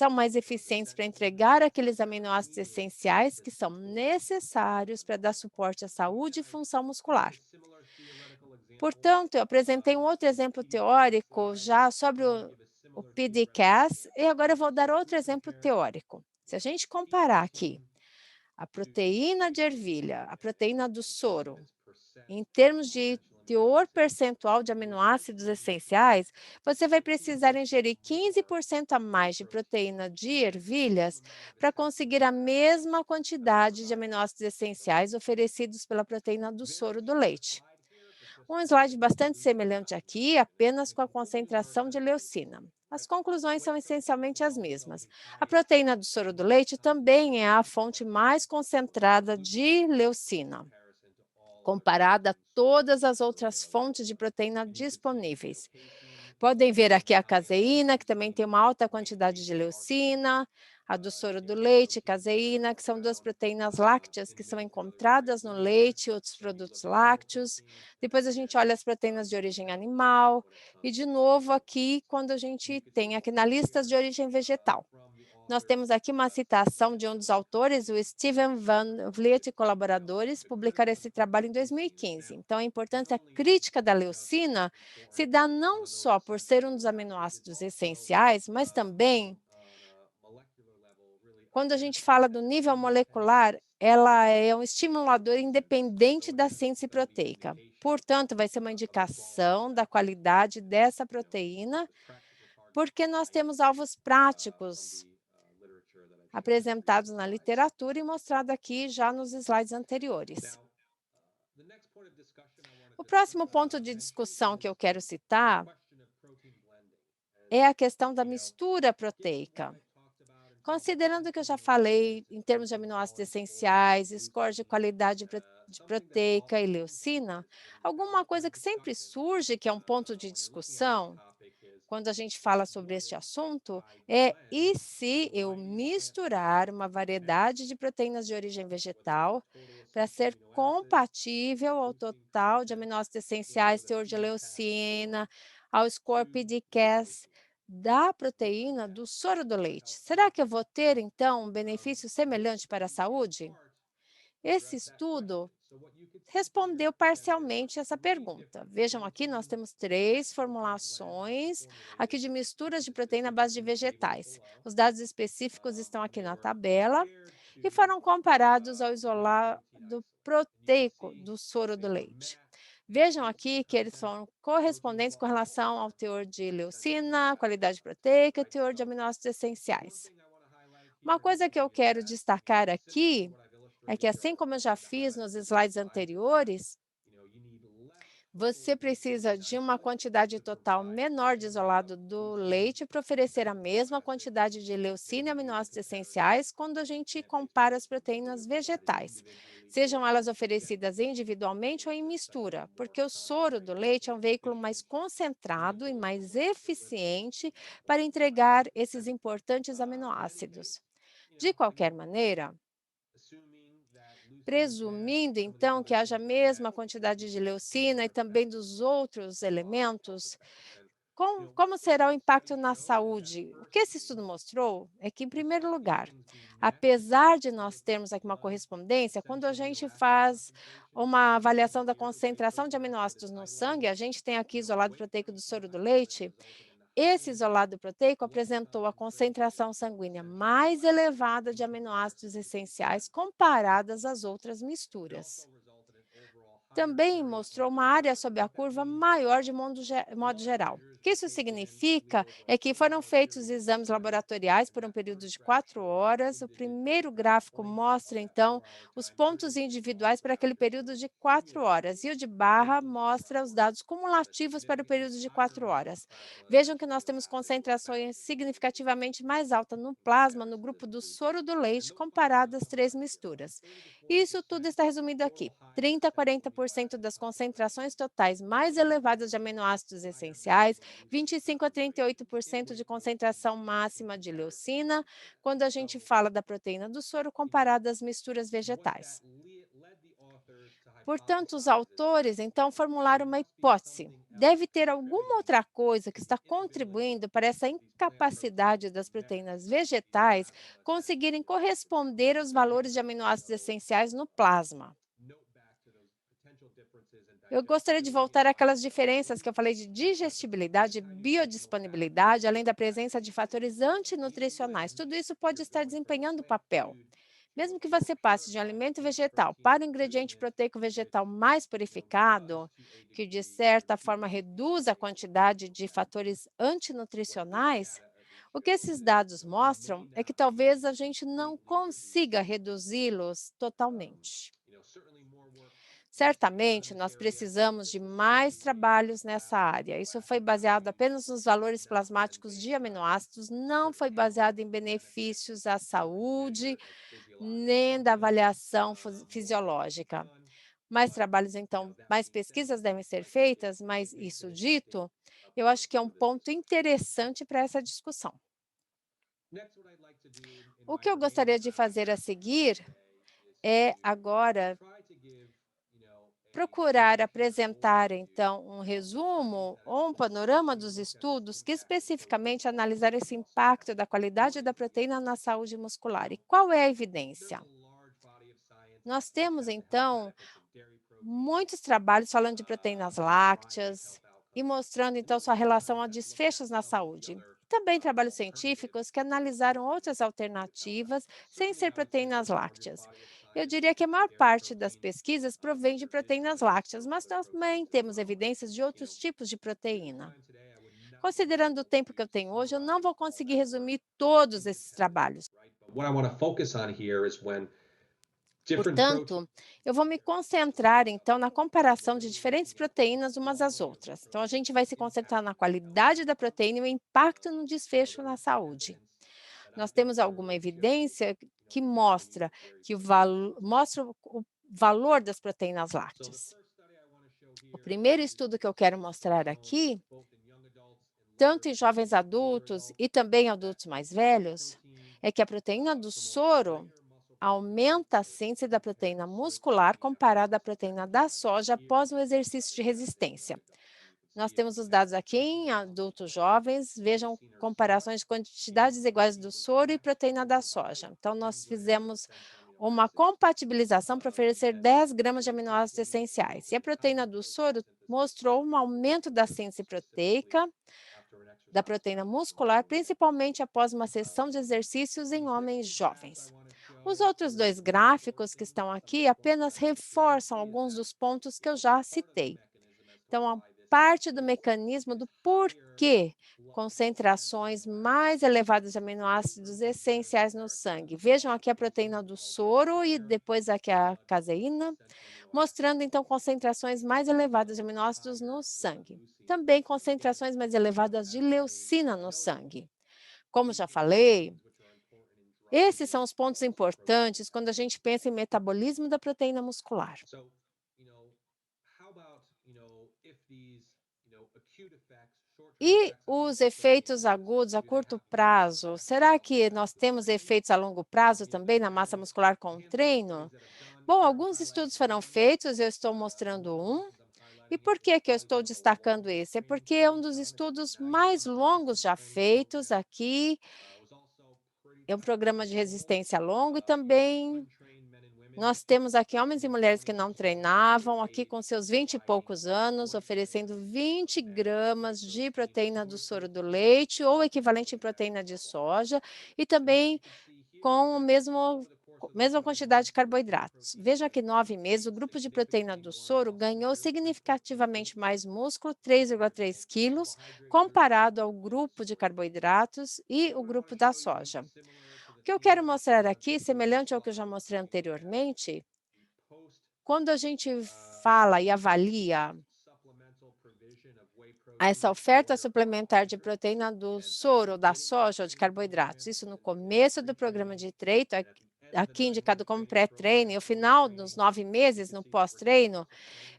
para entregar aqueles aminoácidos essenciais que são necessários para dar suporte à saúde e função muscular. Portanto, eu apresentei um outro exemplo teórico já sobre o PDCAS e agora eu vou dar outro exemplo teórico. Se a gente comparar aqui a proteína de ervilha, a proteína do soro, em termos de teor percentual de aminoácidos essenciais, você vai precisar ingerir 15% a mais de proteína de ervilhas para conseguir a mesma quantidade de aminoácidos essenciais oferecidos pela proteína do soro do leite. Um slide bastante semelhante aqui, apenas com a concentração de leucina. As conclusões são essencialmente as mesmas. A proteína do soro do leite também é a fonte mais concentrada de leucina, comparada a todas as outras fontes de proteína disponíveis. Podem ver aqui a caseína, que também tem uma alta quantidade de leucina, a do soro do leite, caseína, que são duas proteínas lácteas que são encontradas no leite e outros produtos lácteos. Depois a gente olha as proteínas de origem animal e de novo aqui quando a gente tem aqui na lista de origem vegetal. Nós temos aqui uma citação de um dos autores, o Steven Van Vliet e colaboradores, publicaram esse trabalho em 2015. Então, a importância crítica da leucina se dá não só por ser um dos aminoácidos essenciais, mas também, quando a gente fala do nível molecular, ela é um estimulador independente da síntese proteica. Portanto, vai ser uma indicação da qualidade dessa proteína, porque nós temos alvos práticos apresentados na literatura e mostrado aqui já nos slides anteriores. O próximo ponto de discussão que eu quero citar é a questão da mistura proteica. Considerando que eu já falei em termos de aminoácidos essenciais, scores de qualidade de proteica e leucina, alguma coisa que sempre surge, que é um ponto de discussão, quando a gente fala sobre este assunto é: e se eu misturar uma variedade de proteínas de origem vegetal para ser compatível ao total de aminoácidos essenciais, teor de leucina, ao score PDCAS da proteína do soro do leite? Será que eu vou ter, então, um benefício semelhante para a saúde? Esse estudo respondeu parcialmente essa pergunta. Vejam aqui, nós temos 3 formulações aqui de misturas de proteína à base de vegetais. Os dados específicos estão aqui na tabela e foram comparados ao isolado proteico do soro do leite. Vejam aqui que eles são correspondentes com relação ao teor de leucina, qualidade proteica e teor de aminoácidos essenciais. Uma coisa que eu quero destacar aqui é que, assim como eu já fiz nos slides anteriores, você precisa de uma quantidade total menor de isolado do leite para oferecer a mesma quantidade de leucina e aminoácidos essenciais quando a gente compara as proteínas vegetais, sejam elas oferecidas individualmente ou em mistura, porque o soro do leite é um veículo mais concentrado e mais eficiente para entregar esses importantes aminoácidos. De qualquer maneira, presumindo então que haja a mesma quantidade de leucina e também dos outros elementos, como será o impacto na saúde? O que esse estudo mostrou é que, em primeiro lugar, apesar de nós termos aqui uma correspondência, quando a gente faz uma avaliação da concentração de aminoácidos no sangue, a gente tem aqui isolado proteico do soro do leite, esse isolado proteico apresentou a concentração sanguínea mais elevada de aminoácidos essenciais comparadas às outras misturas. Também mostrou uma área sob a curva maior de modo geral. O que isso significa é que foram feitos exames laboratoriais por um período de 4 horas. O primeiro gráfico mostra, então, os pontos individuais para aquele período de 4 horas, e o de barra mostra os dados cumulativos para o período de 4 horas. Vejam que nós temos concentrações significativamente mais altas no plasma no grupo do soro do leite comparado às 3 misturas. Isso tudo está resumido aqui: 30 a 40% das concentrações totais mais elevadas de aminoácidos essenciais, 25 a 38% de concentração máxima de leucina, quando a gente fala da proteína do soro comparada às misturas vegetais. Portanto, os autores, então, formularam uma hipótese. Deve ter alguma outra coisa que está contribuindo para essa incapacidade das proteínas vegetais conseguirem corresponder aos valores de aminoácidos essenciais no plasma. Eu gostaria de voltar àquelas diferenças que eu falei de digestibilidade e biodisponibilidade, além da presença de fatores antinutricionais. Tudo isso pode estar desempenhando papel. Mesmo que você passe de um alimento vegetal para um ingrediente proteico vegetal mais purificado, que de certa forma reduz a quantidade de fatores antinutricionais, o que esses dados mostram é que talvez a gente não consiga reduzi-los totalmente. Certamente, nós precisamos de mais trabalhos nessa área. Isso foi baseado apenas nos valores plasmáticos de aminoácidos, não foi baseado em benefícios à saúde, nem da avaliação fisiológica. Mais trabalhos, então, mais pesquisas devem ser feitas, mas isso dito, eu acho que é um ponto interessante para essa discussão. O que eu gostaria de fazer a seguir é agora procurar apresentar, então, um resumo ou um panorama dos estudos que especificamente analisaram esse impacto da qualidade da proteína na saúde muscular. E qual é a evidência? Nós temos, então, muitos trabalhos falando de proteínas lácteas e mostrando, então, sua relação a desfechos na saúde. Também trabalhos científicos que analisaram outras alternativas sem ser proteínas lácteas. Eu diria que a maior parte das pesquisas provém de proteínas lácteas, mas nós também temos evidências de outros tipos de proteína. Considerando o tempo que eu tenho hoje, eu não vou conseguir resumir todos esses trabalhos. What I want to focus on here is when different proteins. Portanto, eu vou me concentrar, então, na comparação de diferentes proteínas umas às outras. Então, a gente vai se concentrar na qualidade da proteína e o impacto no desfecho na saúde. Nós temos alguma evidência que mostra que mostra o valor das proteínas lácteas. O primeiro estudo que eu quero mostrar aqui tanto em jovens adultos e também adultos mais velhos, é que a proteína do soro aumenta a síntese da proteína muscular comparada à proteína da soja após o exercício de resistência. Nós temos os dados aqui em adultos jovens, vejam comparações de quantidades iguais do soro e proteína da soja. Então, nós fizemos uma compatibilização para oferecer 10 gramas de aminoácidos essenciais. E a proteína do soro mostrou um aumento da síntese proteica, da proteína muscular, principalmente após uma sessão de exercícios em homens jovens. Os outros dois gráficos que estão aqui apenas reforçam alguns dos pontos que eu já citei. Então, a parte do mecanismo do porquê concentrações mais elevadas de aminoácidos essenciais no sangue. Vejam aqui a proteína do soro e depois aqui a caseína, mostrando então concentrações mais elevadas de aminoácidos no sangue. Também concentrações mais elevadas de leucina no sangue. Como já falei, esses são os pontos importantes quando a gente pensa em metabolismo da proteína muscular. E os efeitos agudos a curto prazo? Será que nós temos efeitos a longo prazo também na massa muscular com o treino? Bom, alguns estudos foram feitos, eu estou mostrando um. E por que que eu estou destacando esse? É porque é um dos estudos mais longos já feitos aqui, é um programa de resistência longo e também nós temos aqui homens e mulheres que não treinavam, aqui com seus 20 e poucos anos, oferecendo 20 gramas de proteína do soro do leite ou equivalente em proteína de soja e também com o mesma quantidade de carboidratos. Veja que em 9 meses, o grupo de proteína do soro ganhou significativamente mais músculo, 3,3 quilos, comparado ao grupo de carboidratos e o grupo da soja. O que eu quero mostrar aqui, semelhante ao que eu já mostrei anteriormente, quando a gente fala e avalia essa oferta suplementar de proteína do soro, da soja ou de carboidratos, isso no começo do programa de treino, aqui indicado como pré-treino, e ao final dos 9 meses, no pós-treino,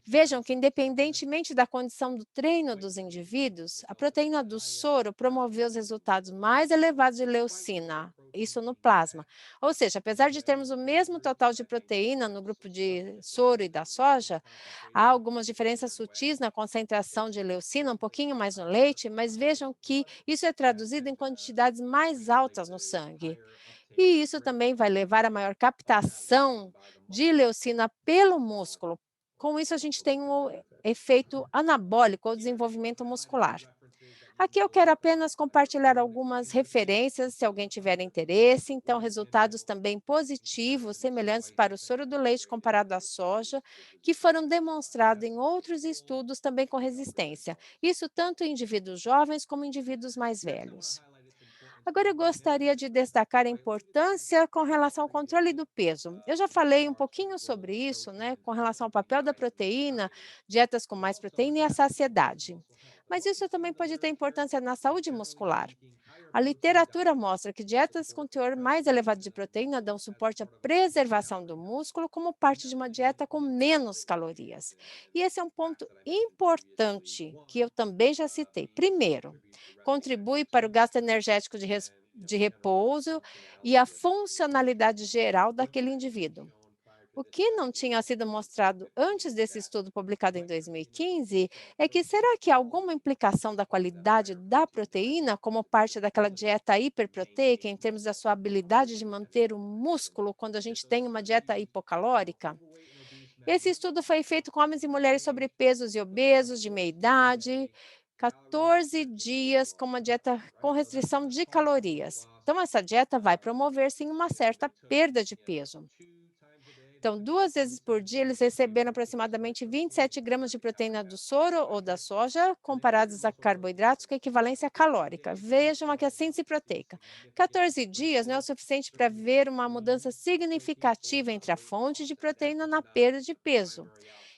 vejam que, independentemente da condição do treino dos indivíduos, a proteína do soro promoveu os resultados mais elevados de leucina, isso no plasma. Ou seja, apesar de termos o mesmo total de proteína no grupo de soro e da soja, há algumas diferenças sutis na concentração de leucina, um pouquinho mais no leite, mas vejam que isso é traduzido em quantidades mais altas no sangue. E isso também vai levar a maior captação de leucina pelo músculo. Com isso, a gente tem um efeito anabólico ao desenvolvimento muscular. Aqui eu quero apenas compartilhar algumas referências, se alguém tiver interesse. Então, resultados também positivos, semelhantes para o soro do leite comparado à soja, que foram demonstrados em outros estudos também com resistência. Isso tanto em indivíduos jovens como em indivíduos mais velhos. Agora eu gostaria de destacar a importância com relação ao controle do peso. Eu já falei um pouquinho sobre isso, né, com relação ao papel da proteína, dietas com mais proteína e a saciedade. Mas isso também pode ter importância na saúde muscular. A literatura mostra que dietas com teor mais elevado de proteína dão suporte à preservação do músculo como parte de uma dieta com menos calorias. E esse é um ponto importante que eu também já citei. Primeiro, contribui para o gasto energético de repouso e a funcionalidade geral daquele indivíduo. O que não tinha sido mostrado antes desse estudo publicado em 2015 é que será que há alguma implicação da qualidade da proteína como parte daquela dieta hiperproteica em termos da sua habilidade de manter o músculo quando a gente tem uma dieta hipocalórica? Esse estudo foi feito com homens e mulheres sobrepesos e obesos de meia idade, 14 dias com uma dieta com restrição de calorias. Então, essa dieta vai promover, sim, uma certa perda de peso. Então, 2 vezes por dia, eles receberam aproximadamente 27 gramas de proteína do soro ou da soja, comparados a carboidratos com equivalência calórica. Vejam aqui a síntese proteica. 14 dias não é o suficiente para ver uma mudança significativa entre a fonte de proteína na perda de peso.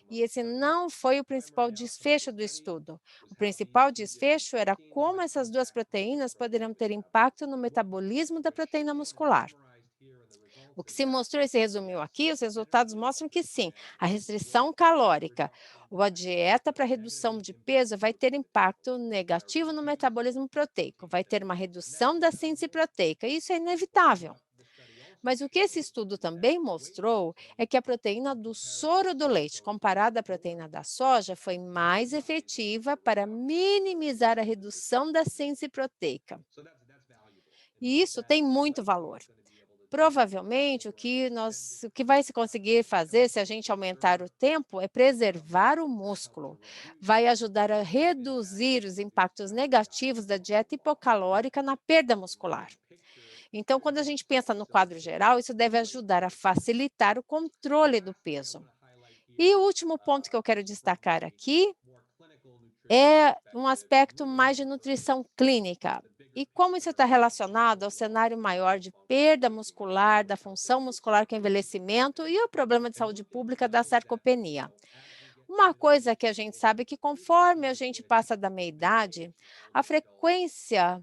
E esse não foi o principal desfecho do estudo. O principal desfecho era como essas duas proteínas poderiam ter impacto no metabolismo da proteína muscular. O que se mostrou e se resumiu aqui, os resultados mostram que sim, a restrição calórica A dieta para redução de peso vai ter impacto negativo no metabolismo proteico, vai ter uma redução da síntese proteica, isso é inevitável. Mas o que esse estudo também mostrou é que a proteína do soro do leite, comparada à proteína da soja, foi mais efetiva para minimizar a redução da síntese proteica. E isso tem muito valor. Provavelmente, o que vai se conseguir fazer se a gente aumentar o tempo é preservar o músculo. Vai ajudar a reduzir os impactos negativos da dieta hipocalórica na perda muscular. Então, quando a gente pensa no quadro geral, isso deve ajudar a facilitar o controle do peso. E o último ponto que eu quero destacar aqui é um aspecto mais de nutrição clínica. E como isso está relacionado ao cenário maior de perda muscular, da função muscular com o envelhecimento e o problema de saúde pública da sarcopenia. Uma coisa que a gente sabe é que conforme a gente passa da meia-idade, a frequência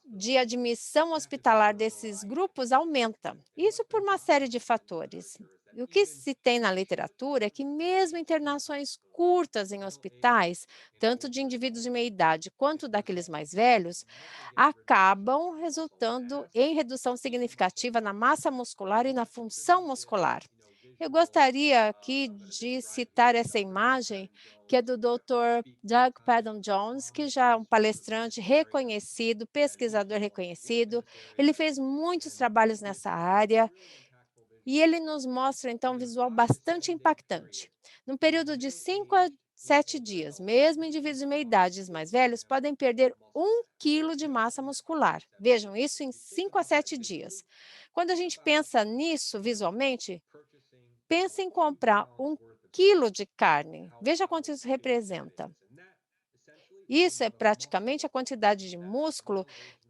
de admissão hospitalar desses grupos aumenta. Isso por uma série de fatores. E o que se tem na literatura é que mesmo internações curtas em hospitais, tanto de indivíduos de meia idade quanto daqueles mais velhos, acabam resultando em redução significativa na massa muscular e na função muscular. Eu gostaria aqui de citar essa imagem, que é do Dr. Doug Paddon Jones, que já é um palestrante reconhecido, pesquisador reconhecido. Ele fez muitos trabalhos nessa área e ele nos mostra, então, um visual bastante impactante. Num período de 5 a 7 dias, mesmo indivíduos de meia idade mais velhos podem perder 1 quilo de massa muscular. Vejam, isso em 5 a 7 dias. Quando a gente pensa nisso visualmente, pense em comprar 1 quilo de carne. Veja quanto isso representa. Isso é praticamente a quantidade de músculo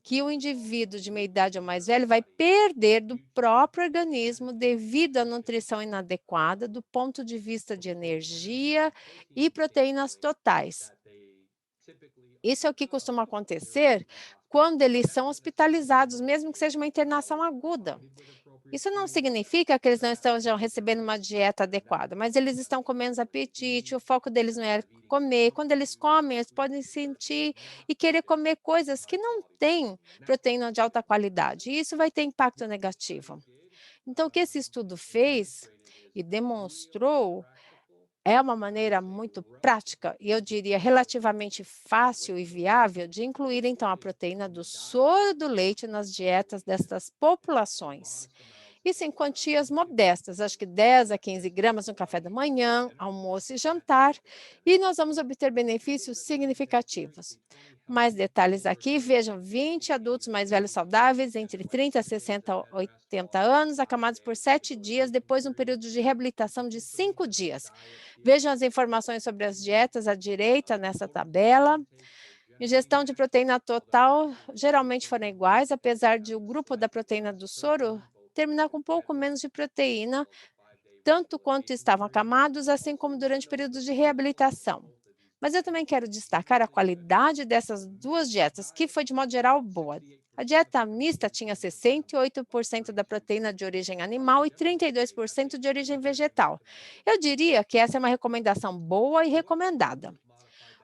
que o indivíduo de meia idade ou mais velho vai perder do próprio organismo devido à nutrição inadequada do ponto de vista de energia e proteínas totais. Isso é o que costuma acontecer quando eles são hospitalizados, mesmo que seja uma internação aguda. Isso não significa que eles não estejam recebendo uma dieta adequada, mas eles estão com menos apetite, o foco deles não é comer. Quando eles comem, eles podem sentir e querer comer coisas que não têm proteína de alta qualidade, e isso vai ter impacto negativo. Então, o que esse estudo fez e demonstrou é uma maneira muito prática e eu diria relativamente fácil e viável de incluir então a proteína do soro do leite nas dietas destas populações. Isso em quantias modestas, acho que 10 a 15 gramas no café da manhã, almoço e jantar, e nós vamos obter benefícios significativos. Mais detalhes aqui, vejam, 20 adultos mais velhos saudáveis, entre 30 a 60 a 80 anos, acamados por 7 dias, depois de um período de reabilitação de 5 dias. Vejam as informações sobre as dietas à direita nessa tabela. Ingestão de proteína total geralmente foram iguais, apesar de o grupo da proteína do soro terminar com um pouco menos de proteína, tanto quanto estavam acamados, assim como durante períodos de reabilitação. Mas eu também quero destacar a qualidade dessas duas dietas, que foi de modo geral boa. A dieta mista tinha 68% da proteína de origem animal e 32% de origem vegetal. Eu diria que essa é uma recomendação boa e recomendada.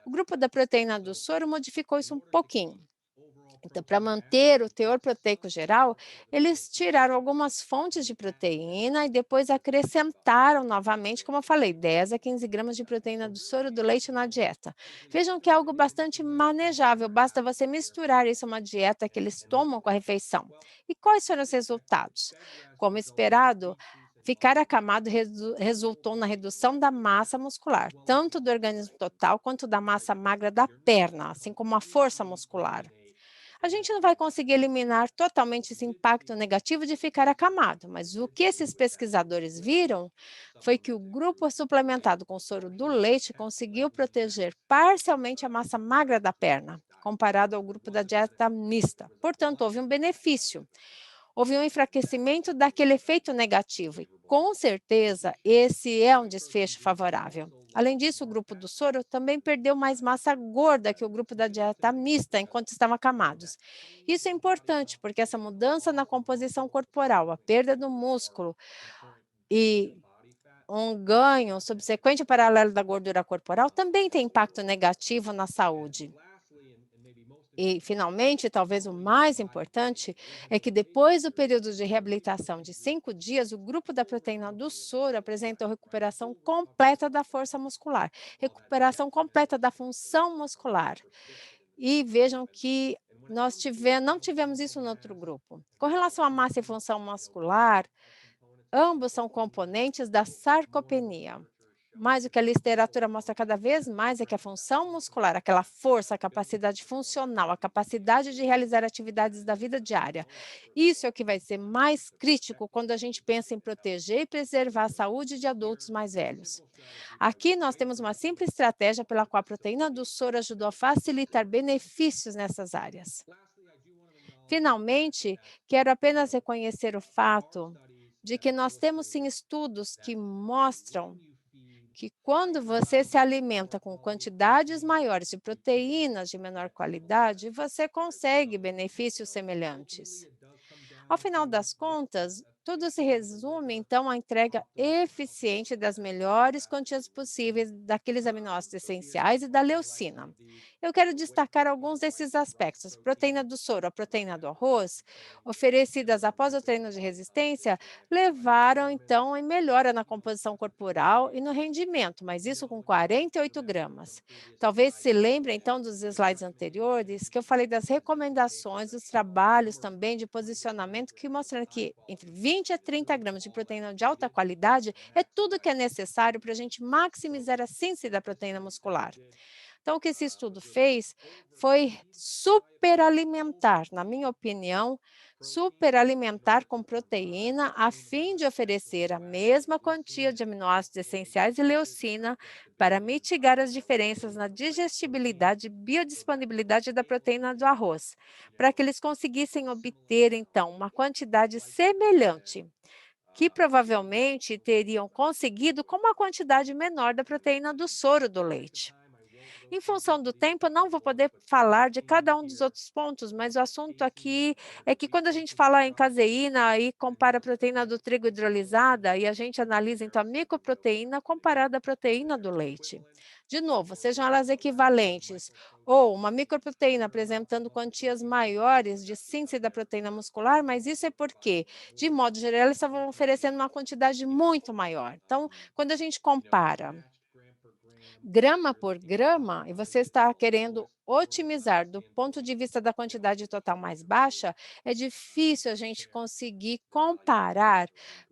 O grupo da proteína do soro modificou isso um pouquinho. Então, para manter o teor proteico geral, eles tiraram algumas fontes de proteína e depois acrescentaram novamente, como eu falei, 10 a 15 gramas de proteína do soro do leite na dieta. Vejam que é algo bastante manejável, basta você misturar isso a uma dieta que eles tomam com a refeição. E quais foram os resultados? Como esperado, ficar acamado resultou na redução da massa muscular, tanto do organismo total quanto da massa magra da perna, assim como a força muscular. A gente não vai conseguir eliminar totalmente esse impacto negativo de ficar acamado, mas o que esses pesquisadores viram foi que o grupo suplementado com soro do leite conseguiu proteger parcialmente a massa magra da perna, comparado ao grupo da dieta mista. Portanto, houve um benefício. Houve um enfraquecimento daquele efeito negativo, e com certeza esse é um desfecho favorável. Além disso, o grupo do soro também perdeu mais massa gorda que o grupo da dieta mista enquanto estavam acamados. Isso é importante, porque essa mudança na composição corporal, a perda do músculo e um ganho subsequente paralelo da gordura corporal também tem impacto negativo na saúde. E, finalmente, talvez o mais importante é que depois do período de reabilitação de 5 dias, o grupo da proteína do soro apresentou recuperação completa da força muscular, recuperação completa da função muscular. E vejam que não tivemos isso no outro grupo. Com relação à massa e função muscular, ambos são componentes da sarcopenia. Mas o que a literatura mostra cada vez mais é que a função muscular, aquela força, a capacidade funcional, a capacidade de realizar atividades da vida diária, isso é o que vai ser mais crítico quando a gente pensa em proteger e preservar a saúde de adultos mais velhos. Aqui nós temos uma simples estratégia pela qual a proteína do soro ajudou a facilitar benefícios nessas áreas. Finalmente, quero apenas reconhecer o fato de que nós temos sim estudos que mostram que quando você se alimenta com quantidades maiores de proteínas de menor qualidade, você consegue benefícios semelhantes. Ao final das contas, tudo se resume, então, à entrega eficiente das melhores quantias possíveis daqueles aminoácidos essenciais e da leucina. Eu quero destacar alguns desses aspectos. A proteína do soro, a proteína do arroz, oferecidas após o treino de resistência, levaram, então, em melhora na composição corporal e no rendimento, mas isso com 48 gramas. Talvez se lembre, então, dos slides anteriores, que eu falei das recomendações, dos trabalhos também de posicionamento que mostram que entre 20 a 30 gramas de proteína de alta qualidade é tudo que é necessário para a gente maximizar a síntese da proteína muscular. Então, o que esse estudo fez foi superalimentar, na minha opinião, superalimentar com proteína a fim de oferecer a mesma quantia de aminoácidos essenciais e leucina para mitigar as diferenças na digestibilidade e biodisponibilidade da proteína do arroz, para que eles conseguissem obter, então, uma quantidade semelhante, que provavelmente teriam conseguido com uma quantidade menor da proteína do soro do leite. Em função do tempo, eu não vou poder falar de cada um dos outros pontos, mas o assunto aqui é que quando a gente fala em caseína e compara a proteína do trigo hidrolisada e a gente analisa então a micoproteína comparada à proteína do leite. De novo, sejam elas equivalentes ou uma microproteína apresentando quantias maiores de síntese da proteína muscular, mas isso é porque, de modo geral, eles estavam oferecendo uma quantidade muito maior. Então, quando a gente compara grama por grama, e você está querendo otimizar do ponto de vista da quantidade total mais baixa, é difícil a gente conseguir comparar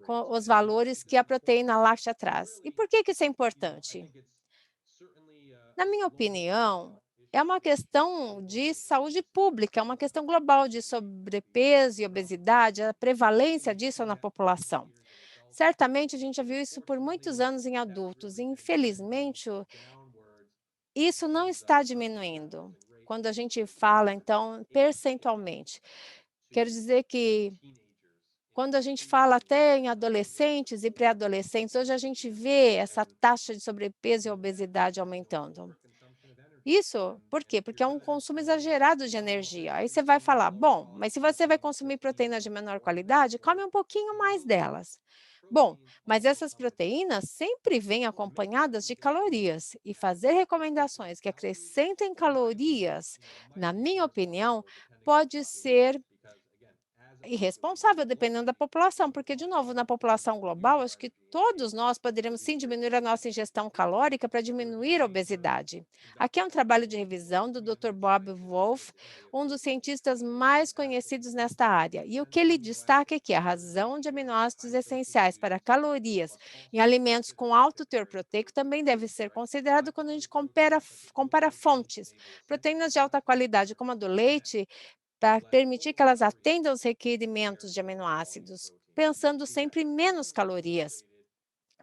com os valores que a proteína láctea traz. E por que que isso é importante? Na minha opinião, é uma questão de saúde pública, é uma questão global de sobrepeso e obesidade, a prevalência disso na população. Certamente a gente já viu isso por muitos anos em adultos, e infelizmente isso não está diminuindo, quando a gente fala, então, percentualmente. Quero dizer que, quando a gente fala até em adolescentes e pré-adolescentes, hoje a gente vê essa taxa de sobrepeso e obesidade aumentando. Isso, por quê? Porque é um consumo exagerado de energia. Aí você vai falar: "Bom, mas se você vai consumir proteínas de menor qualidade, come um pouquinho mais delas". Bom, mas essas proteínas sempre vêm acompanhadas de calorias, e fazer recomendações que acrescentem calorias, na minha opinião, pode ser irresponsável, dependendo da população, porque, de novo, na população global, acho que todos nós poderíamos sim diminuir a nossa ingestão calórica para diminuir a obesidade. Aqui é um trabalho de revisão do Dr. Bob Wolf, um dos cientistas mais conhecidos nesta área. E o que ele destaca é que a razão de aminoácidos essenciais para calorias em alimentos com alto teor proteico também deve ser considerado quando a gente compara fontes. Proteínas de alta qualidade, como a do leite, para permitir que elas atendam aos requerimentos de aminoácidos, pensando sempre em menos calorias.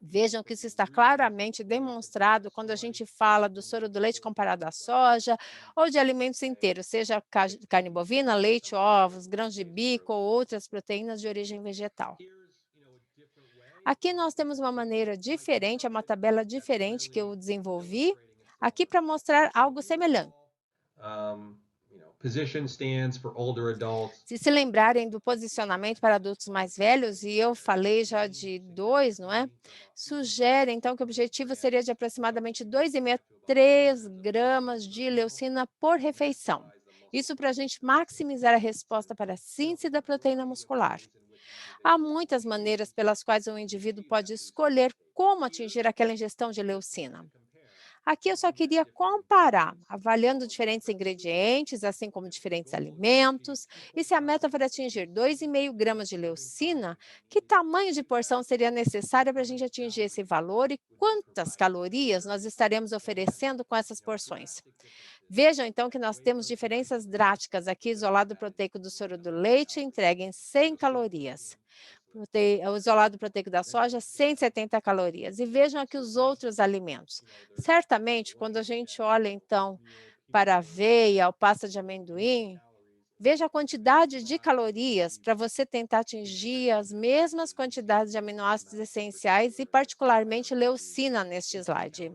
Vejam que isso está claramente demonstrado quando a gente fala do soro do leite comparado à soja ou de alimentos inteiros, seja carne bovina, leite, ovos, grãos de bico ou outras proteínas de origem vegetal. Aqui nós temos uma maneira diferente, é uma tabela diferente que eu desenvolvi aqui para mostrar algo semelhante. position stands for older adults. Se lembrarem do posicionamento para adultos mais velhos, e eu falei já de 2, não é? Sugere, então, que o objetivo seria de aproximadamente 2,5 a 3 gramas de leucina por refeição. Isso para a gente maximizar a resposta para a síntese da proteína muscular. Há muitas maneiras pelas quais um indivíduo pode escolher como atingir aquela ingestão de leucina. Aqui eu só queria comparar, avaliando diferentes ingredientes, assim como diferentes alimentos, e se a meta for atingir 2,5 gramas de leucina, que tamanho de porção seria necessária para a gente atingir esse valor e quantas calorias nós estaremos oferecendo com essas porções. Vejam então que nós temos diferenças drásticas aqui, isolado proteico do soro do leite entregue em 100 calorias. O isolado proteico da soja, 170 calorias. E vejam aqui os outros alimentos. Certamente, quando a gente olha, então, para a aveia, ou pasta de amendoim, veja a quantidade de calorias para você tentar atingir as mesmas quantidades de aminoácidos essenciais e, particularmente, leucina neste slide.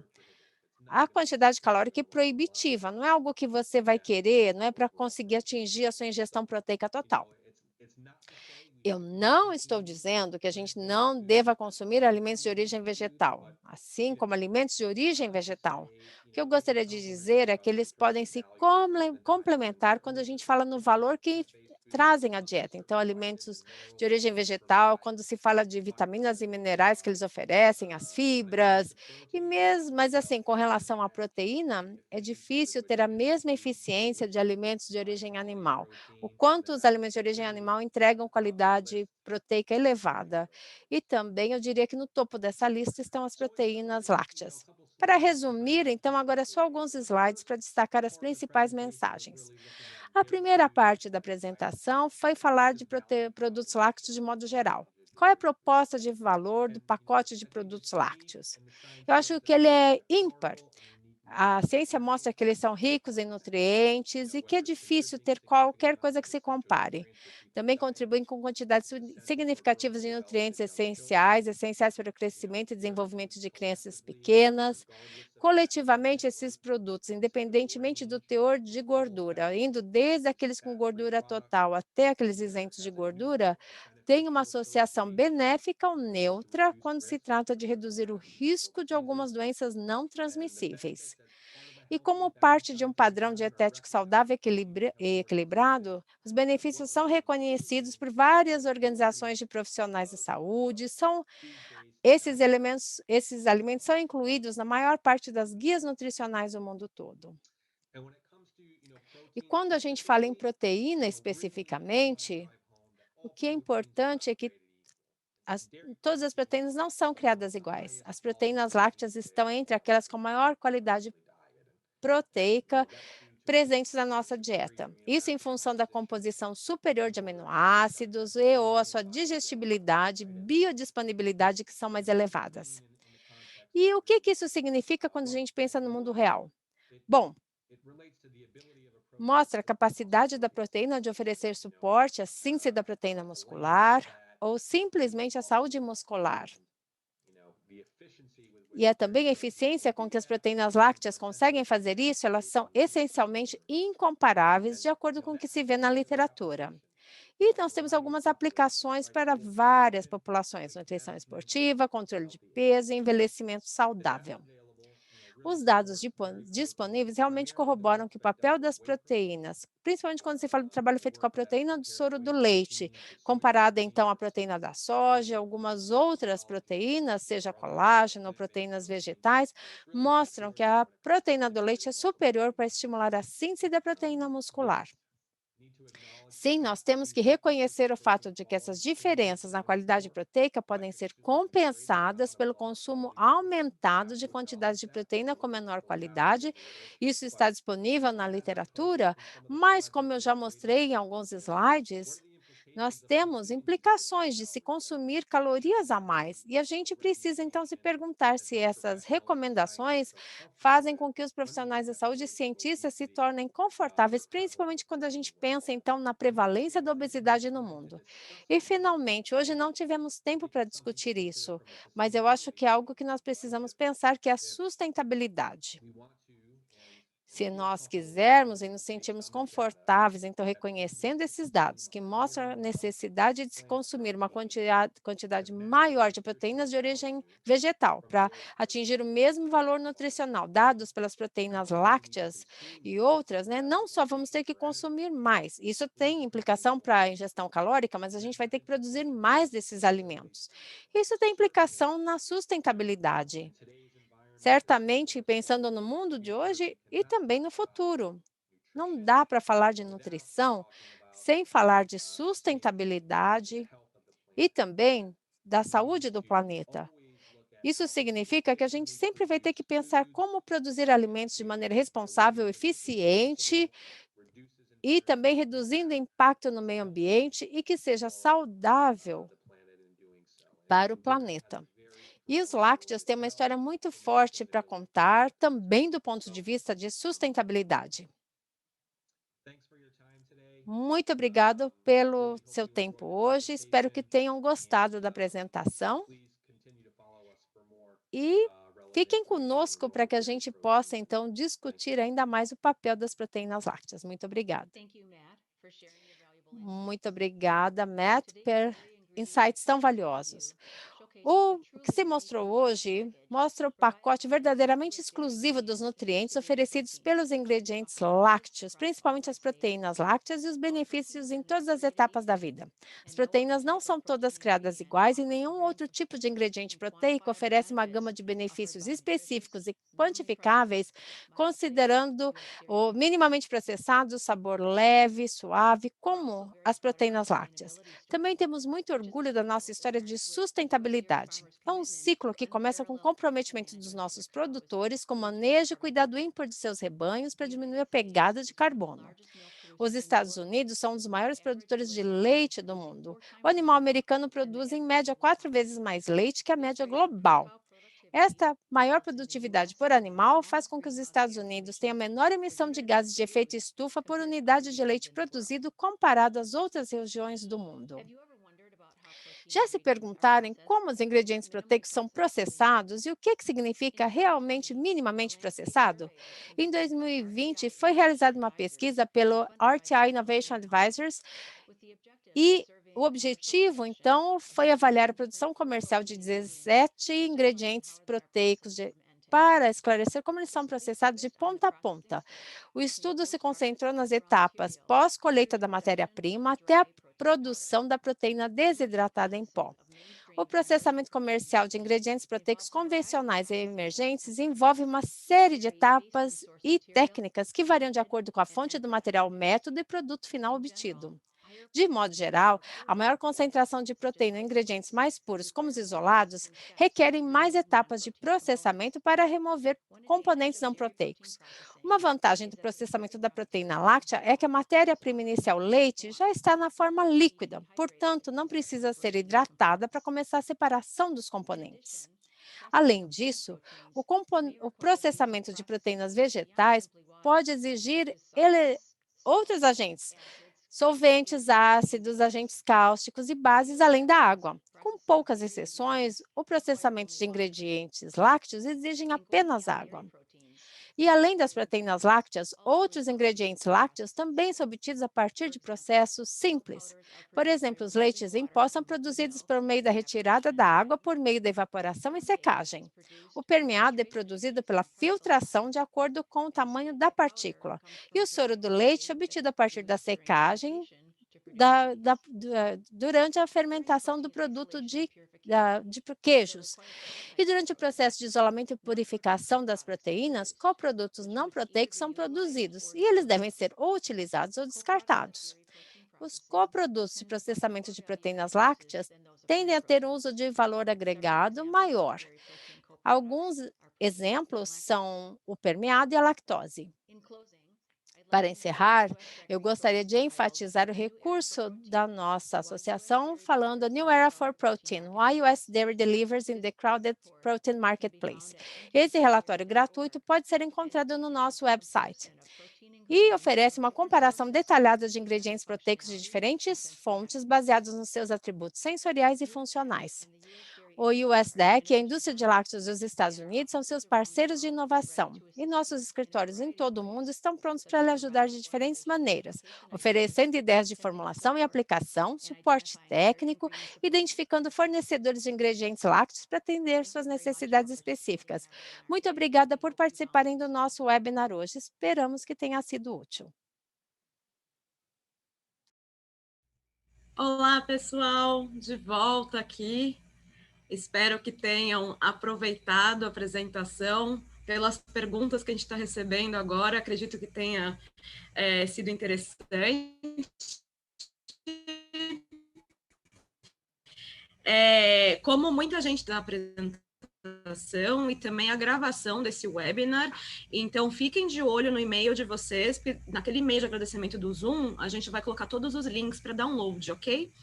A quantidade calórica é proibitiva, não é algo que você vai querer, não é para conseguir atingir a sua ingestão proteica total. Eu não estou dizendo que a gente não deva consumir alimentos de origem vegetal, assim como alimentos de origem vegetal. O que eu gostaria de dizer é que eles podem se complementar quando a gente fala no valor que trazem à dieta. Então, alimentos de origem vegetal, quando se fala de vitaminas e minerais que eles oferecem, as fibras, e mesmo, mas assim, com relação à proteína, é difícil ter a mesma eficiência de alimentos de origem animal. O quanto os alimentos de origem animal entregam qualidade proteica elevada. E também eu diria que no topo dessa lista estão as proteínas lácteas. Para resumir, então, agora só alguns slides para destacar as principais mensagens. A primeira parte da apresentação foi falar de produtos lácteos de modo geral. Qual é a proposta de valor do pacote de produtos lácteos? Eu acho que ele é ímpar. A ciência mostra que eles são ricos em nutrientes e que é difícil ter qualquer coisa que se compare. Também contribuem com quantidades significativas de nutrientes essenciais para o crescimento e desenvolvimento de crianças pequenas. Coletivamente, esses produtos, independentemente do teor de gordura, indo desde aqueles com gordura total até aqueles isentos de gordura, têm uma associação benéfica ou neutra quando se trata de reduzir o risco de algumas doenças não transmissíveis. E como parte de um padrão dietético saudável e equilibrado, os benefícios são reconhecidos por várias organizações de profissionais de saúde, esses alimentos são incluídos na maior parte das guias nutricionais do mundo todo. E quando a gente fala em proteína especificamente, o que é importante é que as todas as proteínas não são criadas iguais. As proteínas lácteas estão entre aquelas com maior qualidade proteica presentes na nossa dieta. Isso em função da composição superior de aminoácidos e ou a sua digestibilidade, biodisponibilidade que são mais elevadas. E o que isso significa quando a gente pensa no mundo real? Bom, mostra a capacidade da proteína de oferecer suporte à síntese da proteína muscular ou simplesmente à saúde muscular. E é também a eficiência com que as proteínas lácteas conseguem fazer isso, elas são essencialmente incomparáveis, de acordo com o que se vê na literatura. E nós temos algumas aplicações para várias populações: nutrição esportiva, controle de peso e envelhecimento saudável. Os dados disponíveis realmente corroboram que o papel das proteínas, principalmente quando se fala do trabalho feito com a proteína do soro do leite, comparada então à proteína da soja, algumas outras proteínas, seja colágeno ou proteínas vegetais, mostram que a proteína do leite é superior para estimular a síntese da proteína muscular. Sim, nós temos que reconhecer o fato de que essas diferenças na qualidade proteica podem ser compensadas pelo consumo aumentado de quantidades de proteína com menor qualidade. Isso está disponível na literatura, mas como eu já mostrei em alguns slides, nós temos implicações de se consumir calorias a mais, e a gente precisa então se perguntar se essas recomendações fazem com que os profissionais da saúde e cientistas se tornem confortáveis, principalmente quando a gente pensa então na prevalência da obesidade no mundo. E finalmente, hoje não tivemos tempo para discutir isso, mas eu acho que é algo que nós precisamos pensar, que é a sustentabilidade. Se nós quisermos e nos sentirmos confortáveis, então, reconhecendo esses dados que mostram a necessidade de se consumir uma quantidade maior de proteínas de origem vegetal para atingir o mesmo valor nutricional dados pelas proteínas lácteas e outras, né, não só vamos ter que consumir mais, isso tem implicação para a ingestão calórica, mas a gente vai ter que produzir mais desses alimentos. Isso tem implicação na sustentabilidade. Certamente pensando no mundo de hoje e também no futuro. Não dá para falar de nutrição sem falar de sustentabilidade e também da saúde do planeta. Isso significa que a gente sempre vai ter que pensar como produzir alimentos de maneira responsável, eficiente e também reduzindo o impacto no meio ambiente e que seja saudável para o planeta. E os lácteos têm uma história muito forte para contar, também do ponto de vista de sustentabilidade. Muito obrigado pelo seu tempo hoje. Espero que tenham gostado da apresentação. E fiquem conosco para que a gente possa, então, discutir ainda mais o papel das proteínas lácteas. Muito obrigada. Muito obrigada, Matt, por insights tão valiosos. O que se mostrou hoje mostra o pacote verdadeiramente exclusivo dos nutrientes oferecidos pelos ingredientes lácteos, principalmente as proteínas lácteas e os benefícios em todas as etapas da vida. As proteínas não são todas criadas iguais e nenhum outro tipo de ingrediente proteico oferece uma gama de benefícios específicos e quantificáveis, considerando o minimamente processado, sabor leve, suave, como as proteínas lácteas. Também temos muito orgulho da nossa história de sustentabilidade. É um ciclo que começa com o comprometimento dos nossos produtores com o manejo e cuidado ímpar de seus rebanhos para diminuir a pegada de carbono. Os Estados Unidos são um dos maiores produtores de leite do mundo. O animal americano produz, em média, 4 vezes mais leite que a média global. Esta maior produtividade por animal faz com que os Estados Unidos tenham a menor emissão de gases de efeito estufa por unidade de leite produzido comparado às outras regiões do mundo. Já se perguntaram como os ingredientes proteicos são processados e o que significa realmente minimamente processado? Em 2020, foi realizada uma pesquisa pelo RTI Innovation Advisors e o objetivo, então, foi avaliar a produção comercial de 17 ingredientes proteicos para esclarecer como eles são processados de ponta a ponta. O estudo se concentrou nas etapas pós-colheita da matéria-prima até a produção da proteína desidratada em pó. O processamento comercial de ingredientes proteicos convencionais e emergentes envolve uma série de etapas e técnicas que variam de acordo com a fonte do material, método e produto final obtido. De modo geral, a maior concentração de proteína em ingredientes mais puros, como os isolados, requerem mais etapas de processamento para remover componentes não proteicos. Uma vantagem do processamento da proteína láctea é que a matéria-prima inicial, leite, já está na forma líquida, portanto, não precisa ser hidratada para começar a separação dos componentes. Além disso, o processamento de proteínas vegetais pode exigir outros agentes, solventes, ácidos, agentes cáusticos e bases além da água. Com poucas exceções, o processamento de ingredientes lácteos exigem apenas água. E além das proteínas lácteas, outros ingredientes lácteos também são obtidos a partir de processos simples. Por exemplo, os leites em pó são produzidos por meio da retirada da água por meio da evaporação e secagem. O permeado é produzido pela filtração de acordo com o tamanho da partícula. E o soro do leite é obtido a partir da secagem durante a fermentação do produto de queijos. E durante o processo de isolamento e purificação das proteínas, coprodutos não proteicos são produzidos e eles devem ser ou utilizados ou descartados. Os coprodutos de processamento de proteínas lácteas tendem a ter um uso de valor agregado maior. Alguns exemplos são o permeado e a lactose. Para encerrar, eu gostaria de enfatizar o recurso da nossa associação falando New Era for Protein, Why US Dairy Delivers in the Crowded Protein Marketplace. Esse relatório gratuito pode ser encontrado no nosso website e oferece uma comparação detalhada de ingredientes proteicos de diferentes fontes baseados nos seus atributos sensoriais e funcionais. O USDEC e a indústria de lácteos dos Estados Unidos são seus parceiros de inovação, e nossos escritórios em todo o mundo estão prontos para lhe ajudar de diferentes maneiras, oferecendo ideias de formulação e aplicação, suporte técnico, identificando fornecedores de ingredientes lácteos para atender suas necessidades específicas. Muito obrigada por participarem do nosso webinar hoje. Esperamos que tenha sido útil. Olá, pessoal, de volta aqui. Espero que tenham aproveitado a apresentação. Pelas perguntas que a gente está recebendo agora, acredito que tenha sido interessante. Como muita gente está apresentando, e também a gravação desse webinar, então fiquem de olho no e-mail de vocês, naquele e-mail de agradecimento do Zoom, a gente vai colocar todos os links para download, ok?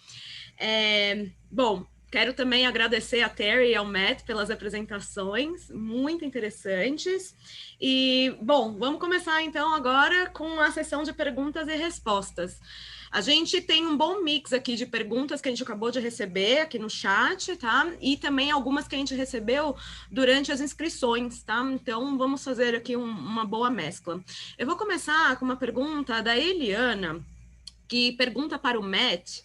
Bom, quero também agradecer a Terry e ao Matt pelas apresentações, muito interessantes, e, bom, vamos começar então agora com a sessão de perguntas e respostas. A gente tem um bom mix aqui de perguntas que a gente acabou de receber aqui no chat, tá? E também algumas que a gente recebeu durante as inscrições, tá? Então, vamos fazer aqui uma boa mescla. Eu vou começar com uma pergunta da Eliana, que pergunta para o Matt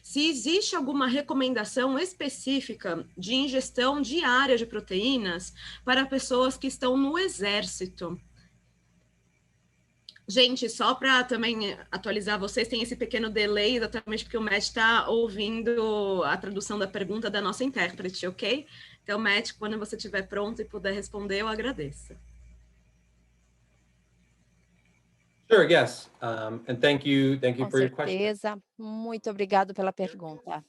se existe alguma recomendação específica de ingestão diária de proteínas para pessoas que estão no exército. Gente, só para também atualizar vocês, tem esse pequeno delay, exatamente porque o Matt está ouvindo a tradução da pergunta da nossa intérprete, ok? Então, Matt, quando você estiver pronto e puder responder, eu agradeço. Sure, yes. And thank you Com for your question. certeza. Muito obrigado pela pergunta.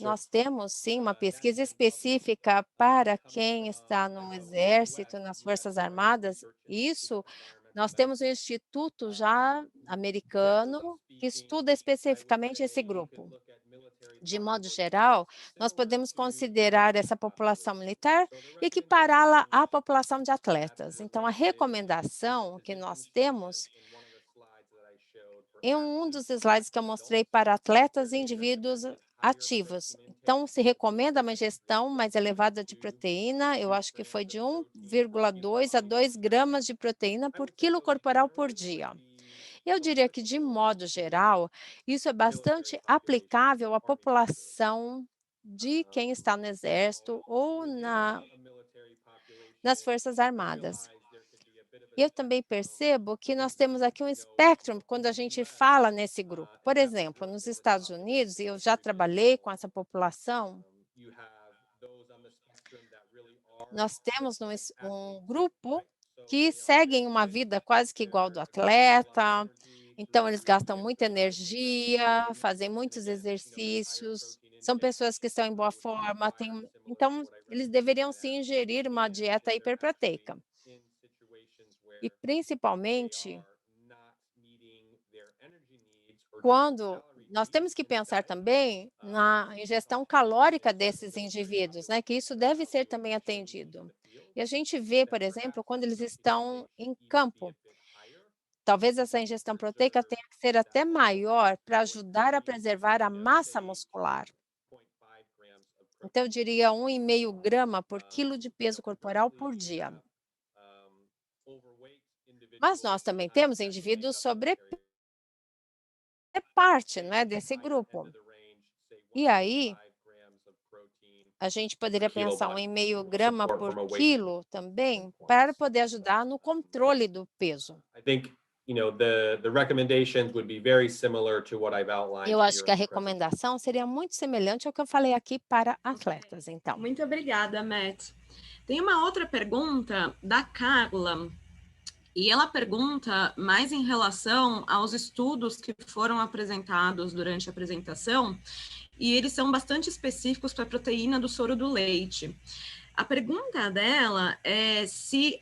Nós temos, sim, uma pesquisa específica para quem está no Exército, nas Forças Armadas. Isso, nós temos um instituto já americano que estuda especificamente esse grupo. De modo geral, nós podemos considerar essa população militar e equipará-la à população de atletas. Então, a recomendação que nós temos em um dos slides que eu mostrei para atletas e indivíduos ativos. Então, se recomenda uma ingestão mais elevada de proteína, eu acho que foi de 1,2 a 2 gramas de proteína por quilo corporal por dia. Eu diria que, de modo geral, isso é bastante aplicável à população de quem está no Exército ou nas Forças Armadas. Eu também percebo que nós temos aqui um espectro quando a gente fala nesse grupo. Por exemplo, nos Estados Unidos, e eu já trabalhei com essa população, nós temos um grupo que seguem uma vida quase que igual do atleta, então eles gastam muita energia, fazem muitos exercícios, são pessoas que estão em boa forma, então eles deveriam sim ingerir uma dieta hiperproteica. E principalmente quando nós temos que pensar também na ingestão calórica desses indivíduos, né, que isso deve ser também atendido. E a gente vê, por exemplo, quando eles estão em campo, talvez essa ingestão proteica tenha que ser até maior para ajudar a preservar a massa muscular. Então, eu diria 1,5 grama por quilo de peso corporal por dia. Mas nós também temos indivíduos sobrepeso, é parte, não é, desse grupo. E aí, a gente poderia pensar 1,5 grama por quilo também, para poder ajudar no controle do peso. Eu acho que a recomendação seria muito semelhante ao que eu falei aqui para atletas, então. Muito obrigada, Matt. Tem uma outra pergunta da Carla, e ela pergunta mais em relação aos estudos que foram apresentados durante a apresentação, e eles são bastante específicos para a proteína do soro do leite. A pergunta dela é se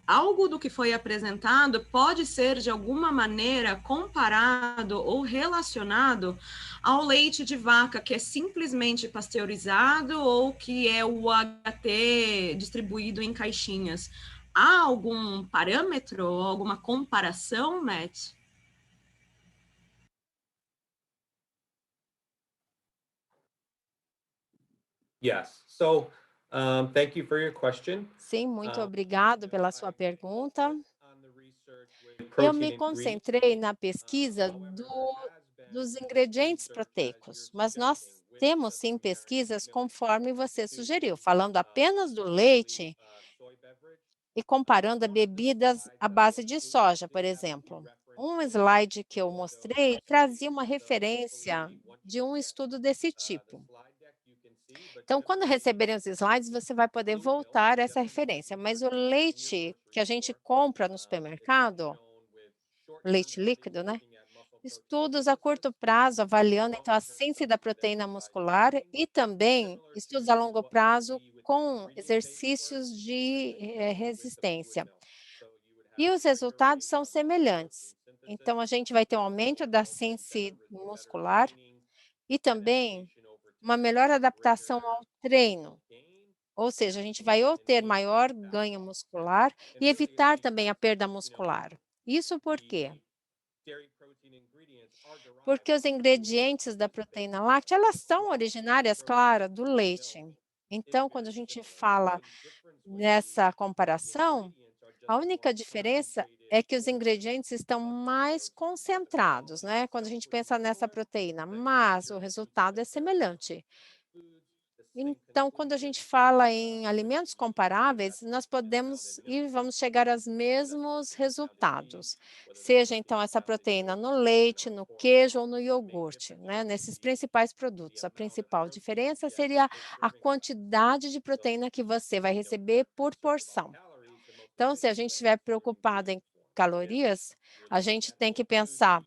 algo do que foi apresentado pode ser, de alguma maneira, comparado ou relacionado ao leite de vaca, que é simplesmente pasteurizado ou que é o HT distribuído em caixinhas. Há algum parâmetro ou alguma comparação, Matt? Yes. So, thank you for your question. Sim, muito Um, obrigado pela sua pergunta. on the research with Eu me protein ingredients. concentrei na pesquisa However, there has dos been ingredientes research, as proteicos, you're mas nós suggesting, with temos the sim comparing pesquisas significantly conforme você to sugeriu, falando apenas do specifically leite soy beverage. e comparando a One of the bebidas slides à that base was de included soja, por did have a few exemplo. Um references slide que eu to those mostrei studies. trazia uma So referência hopefully, once de you um get estudo desse the tipo. slide deck, you can see. But Então, quando generally, receberem os slides, você vai poder fluid milk voltar a essa definitely will referência, be mas your o favorite in your leite que grocery a gente store. compra no It's been supermercado, shown with short-term leite studies líquido, né? looking at muscle protein Estudos a synthesis curto prazo, and avaliando então a long-term síntese da studies with proteína exercise muscular training, e também similar estudos a to longo what we prazo see with the com ingredient-based work, exercícios de essentially with the fluid resistência. milk. So you would E have a os greater resultados rate são of muscle protein semelhantes. synthesis, Então, a gente vai ter um aumento muscle da growth is better síntese better muscular training, e também adaptation over uma time, melhor adaptação greater ao treino. muscle gain, Ou seja, a gente vai ou absolutely, ter and maior fat ganho loss. muscular And e really, it's evitar também a because, perda muscular. Isso por quê? the dairy protein ingredients are derived Porque os from fluid milk, ingredientes da which is proteína basically láctea, elas a são raw originárias, claro, do unprocessed leite. milk, is Então, quando a very gente similar. The fala only difference would be nessa the comparação, ingredients are a just more única diferença concentrated é que os forms ingredientes estão of the mais protein, but the concentrados, quality né, quando a itself gente would be pensa nessa similar. proteína, That could be mas o driven through resultado é comparison semelhante. foods, the same Então, quando a conclusion gente fala em would alimentos be comparáveis, that nós is found podemos in e milk vamos protein, chegar aos whether that's mesmos protein found in cheese, resultados, whether that's seja então protein essa found in proteína no yogurt, and leite, our no core queijo ou no problem, the main iogurte, difference né, would nesses be principais the produtos. A amount of principal protein diferença you seria actually take a serving wise. quantidade de So proteína que você vai you know, receber we're por concerned about porção. calories, the most Então, se a efficient gente way is estiver serving preocupado em foods form. If calorias, you're a looking gente at tem que whole foods, pensar,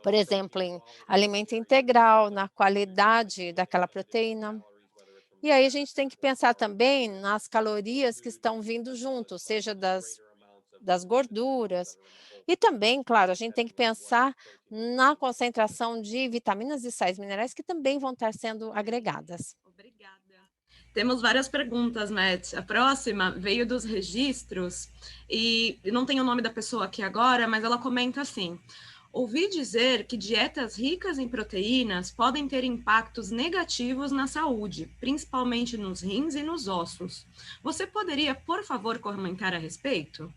por exemplo, protein em quality is alimento very integral, similar. na You're just qualidade isolating daquela the additional proteína. calories, whether it's from E aí a fat gente tem que or pensar também carbohydrates nas from whole calorias que foods, estão vindo as well as junto, seja finding greater amounts of das nutritional values that gorduras. are in the whole E foods, também, claro, a gente tem que depending on what pensar protein na ingredients you use. concentração de vitaminas e sais minerais que também vão estar sendo agregadas. Obrigada. Temos várias perguntas, Matt. A próxima veio dos registros e não tem o nome da pessoa aqui agora, mas ela comenta assim: ouvi dizer que dietas ricas em proteínas podem ter impactos negativos na saúde, principalmente nos rins e nos ossos. Você poderia, por favor, comentar a respeito?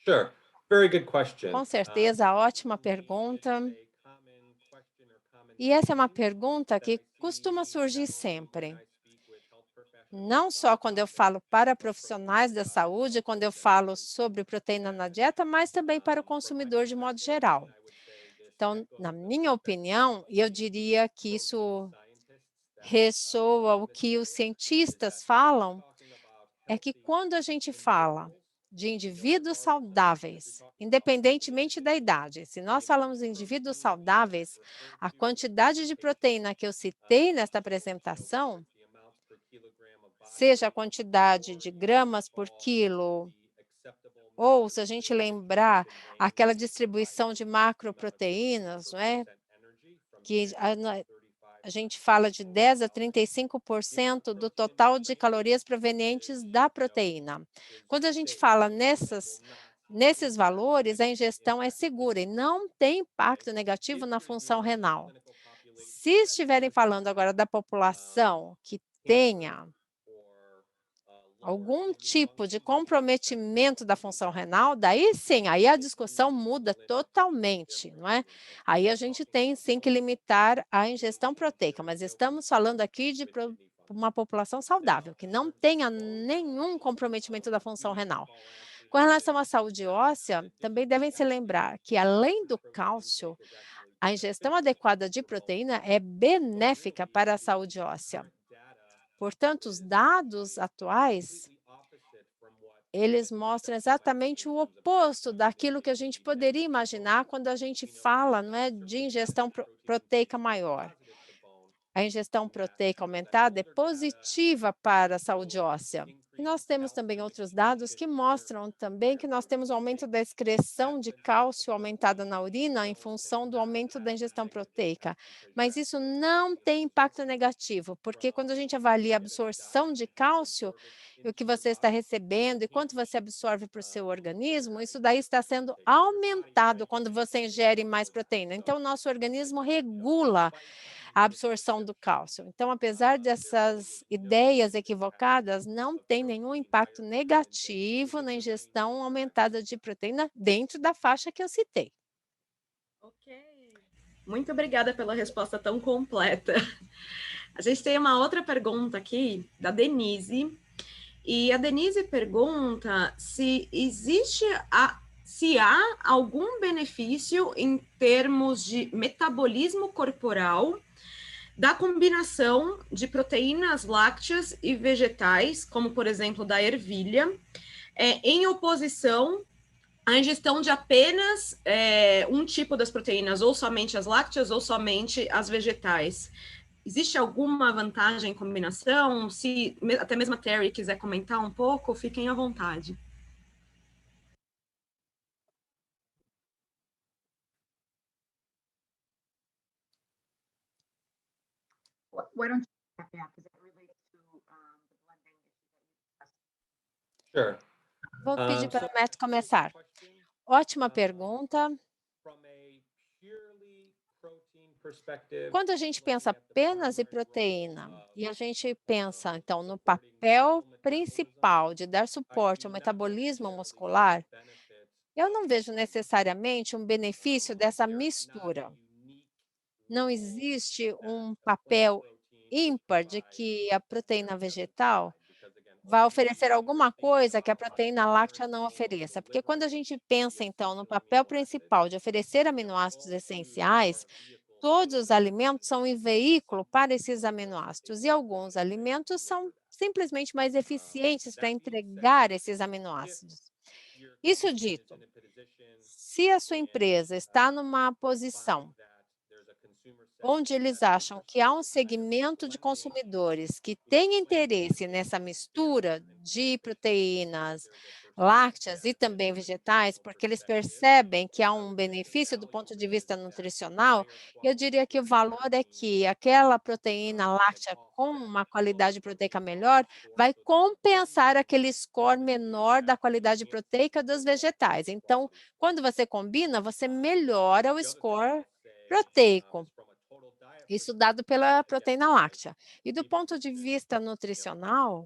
Sure. Very good question. Com certeza, ótima For me, pergunta. it's a common question or common E essa é uma theme pergunta that que I costuma see surgir not only when sempre. I speak with health professionals Não só about quando eu topics falo para like protein profissionais in da diet, but saúde, also quando eu falo generally sobre proteína na speaking. dieta, mas também para o From my consumidor de modo perspective, geral. and I would say this Então, na echoes the minha perspective opinião, of e eu the diria que protein isso scientists that ressoa o I've been que os hearing, is cientistas that when we're falam, talking about é que healthy quando a gente fala individuals, de indivíduos regardless if you're saudáveis, talking about healthy independentemente da individuals, idade, se nós the amount falamos of de indivíduos protein that I've saudáveis, referred a to in this quantidade de presentation, proteína que eu citei nesta whether apresentação, it's the amounts per kilogram of body seja a weight quantidade or de if you gramas por recall quilo, the acceptable ou se a gente macronutrients lembrar recommended range aquela for distribuição de providing the amount of protein macroproteínas, per não é? percent energy from Que 10 a, to a gente 35% fala de total 10 a calories. The amount 35% of do protein total de information calorias is, provenientes da proteína. is Quando a gente safe fala and will not nesses impact valores, a negatively ingestão é impact the segura e kidney. não tem impacto Okay? negativo If na you're função dealing with renal. clinical Se populations that estiverem falando usually agora da um, população que cancer tenha or lower algum kidney tipo de function, then you would expect the comprometimento da protein função intake renal, daí sim, aí a to discussão be muda equivalent to their totalmente, não é? protein intake. If Aí a you're gente talking tem about sim que those limitar a who would ingestão be proteica, considered mas healthy estamos falando aqui de with kidney uma function. população Now, saudável, que in não terms of tenha bone nenhum health, comprometimento da you função may renal. recall last year Com that relação à saúde óssea, the também difference devem se actually lembrar que, between além increased do protein cálcio, intake is actually a ingestão beneficial adequada de for bone proteína health. é So benéfica really, para a the saúde óssea. current data Portanto, os is dados atuais, completely opposite from what eles has been mostram said by many exatamente in o terms of how oposto effective daquilo it que a can gente be beneficial poderia to bone imaginar health. quando a gente We know that fala, não é, de certainly ingestão fasted protein proteica intake is maior. positive to bone A ingestão mass, proteica but that aumentada é older data positiva para a saúde shows óssea. E increased nós temos também calcium outros dados que excretion during mostram também que higher nós temos protein um aumento intake. da excreção That's de been shown cálcio aumentada successfully na urina em shown to função do not aumento da have a ingestão negative proteica. impact because you're Mas isso actually não tem impacto increasing negativo, porque quando a from gente avalia a getting a absorção diet de that you cálcio, absorb it e o que você está recebendo e quanto você absorve para o seu organismo, isso daí está sendo aumentado quando você ingere mais proteína. Então, o nosso organismo regula a absorção do cálcio. Então, apesar dessas ideias equivocadas, não tem nenhum impacto negativo na ingestão aumentada de proteína dentro da faixa que eu citei. Ok. Muito obrigada pela resposta tão completa. A gente tem uma outra pergunta aqui da Denise. E a Denise pergunta se há algum benefício em termos de metabolismo corporal da combinação de proteínas lácteas e vegetais, como por exemplo da ervilha, em oposição à ingestão de apenas um tipo das proteínas, ou somente as lácteas ou somente as vegetais. Existe alguma vantagem em combinação? Se até mesmo a Terry quiser comentar um pouco, fiquem à vontade. Why don't you step back, because it relates to the blending issue that you discussed. Sure. Vou pedir para So o Matt começar. Ótima pergunta. Quando a gente pensa apenas em proteína e a gente pensa, então, no papel principal de dar suporte ao metabolismo muscular, eu não vejo necessariamente um benefício dessa mistura. Não existe um papel ímpar de que a proteína vegetal vai oferecer alguma coisa que a proteína láctea não ofereça. Porque quando a gente pensa, então, no papel principal de oferecer aminoácidos essenciais, todos os alimentos são um veículo para esses aminoácidos e alguns alimentos são simplesmente mais eficientes para entregar esses aminoácidos. Isso dito, se a sua empresa está numa posição onde eles acham que há um segmento de consumidores que tem interesse nessa mistura de proteínas lácteas e também vegetais, porque eles percebem que há um benefício do ponto de vista nutricional, eu diria que o valor é que aquela proteína láctea com uma qualidade proteica melhor vai compensar aquele score menor da qualidade proteica dos vegetais. Então, quando você combina, você melhora o score proteico. Isso dado pela proteína láctea. E do ponto de vista nutricional,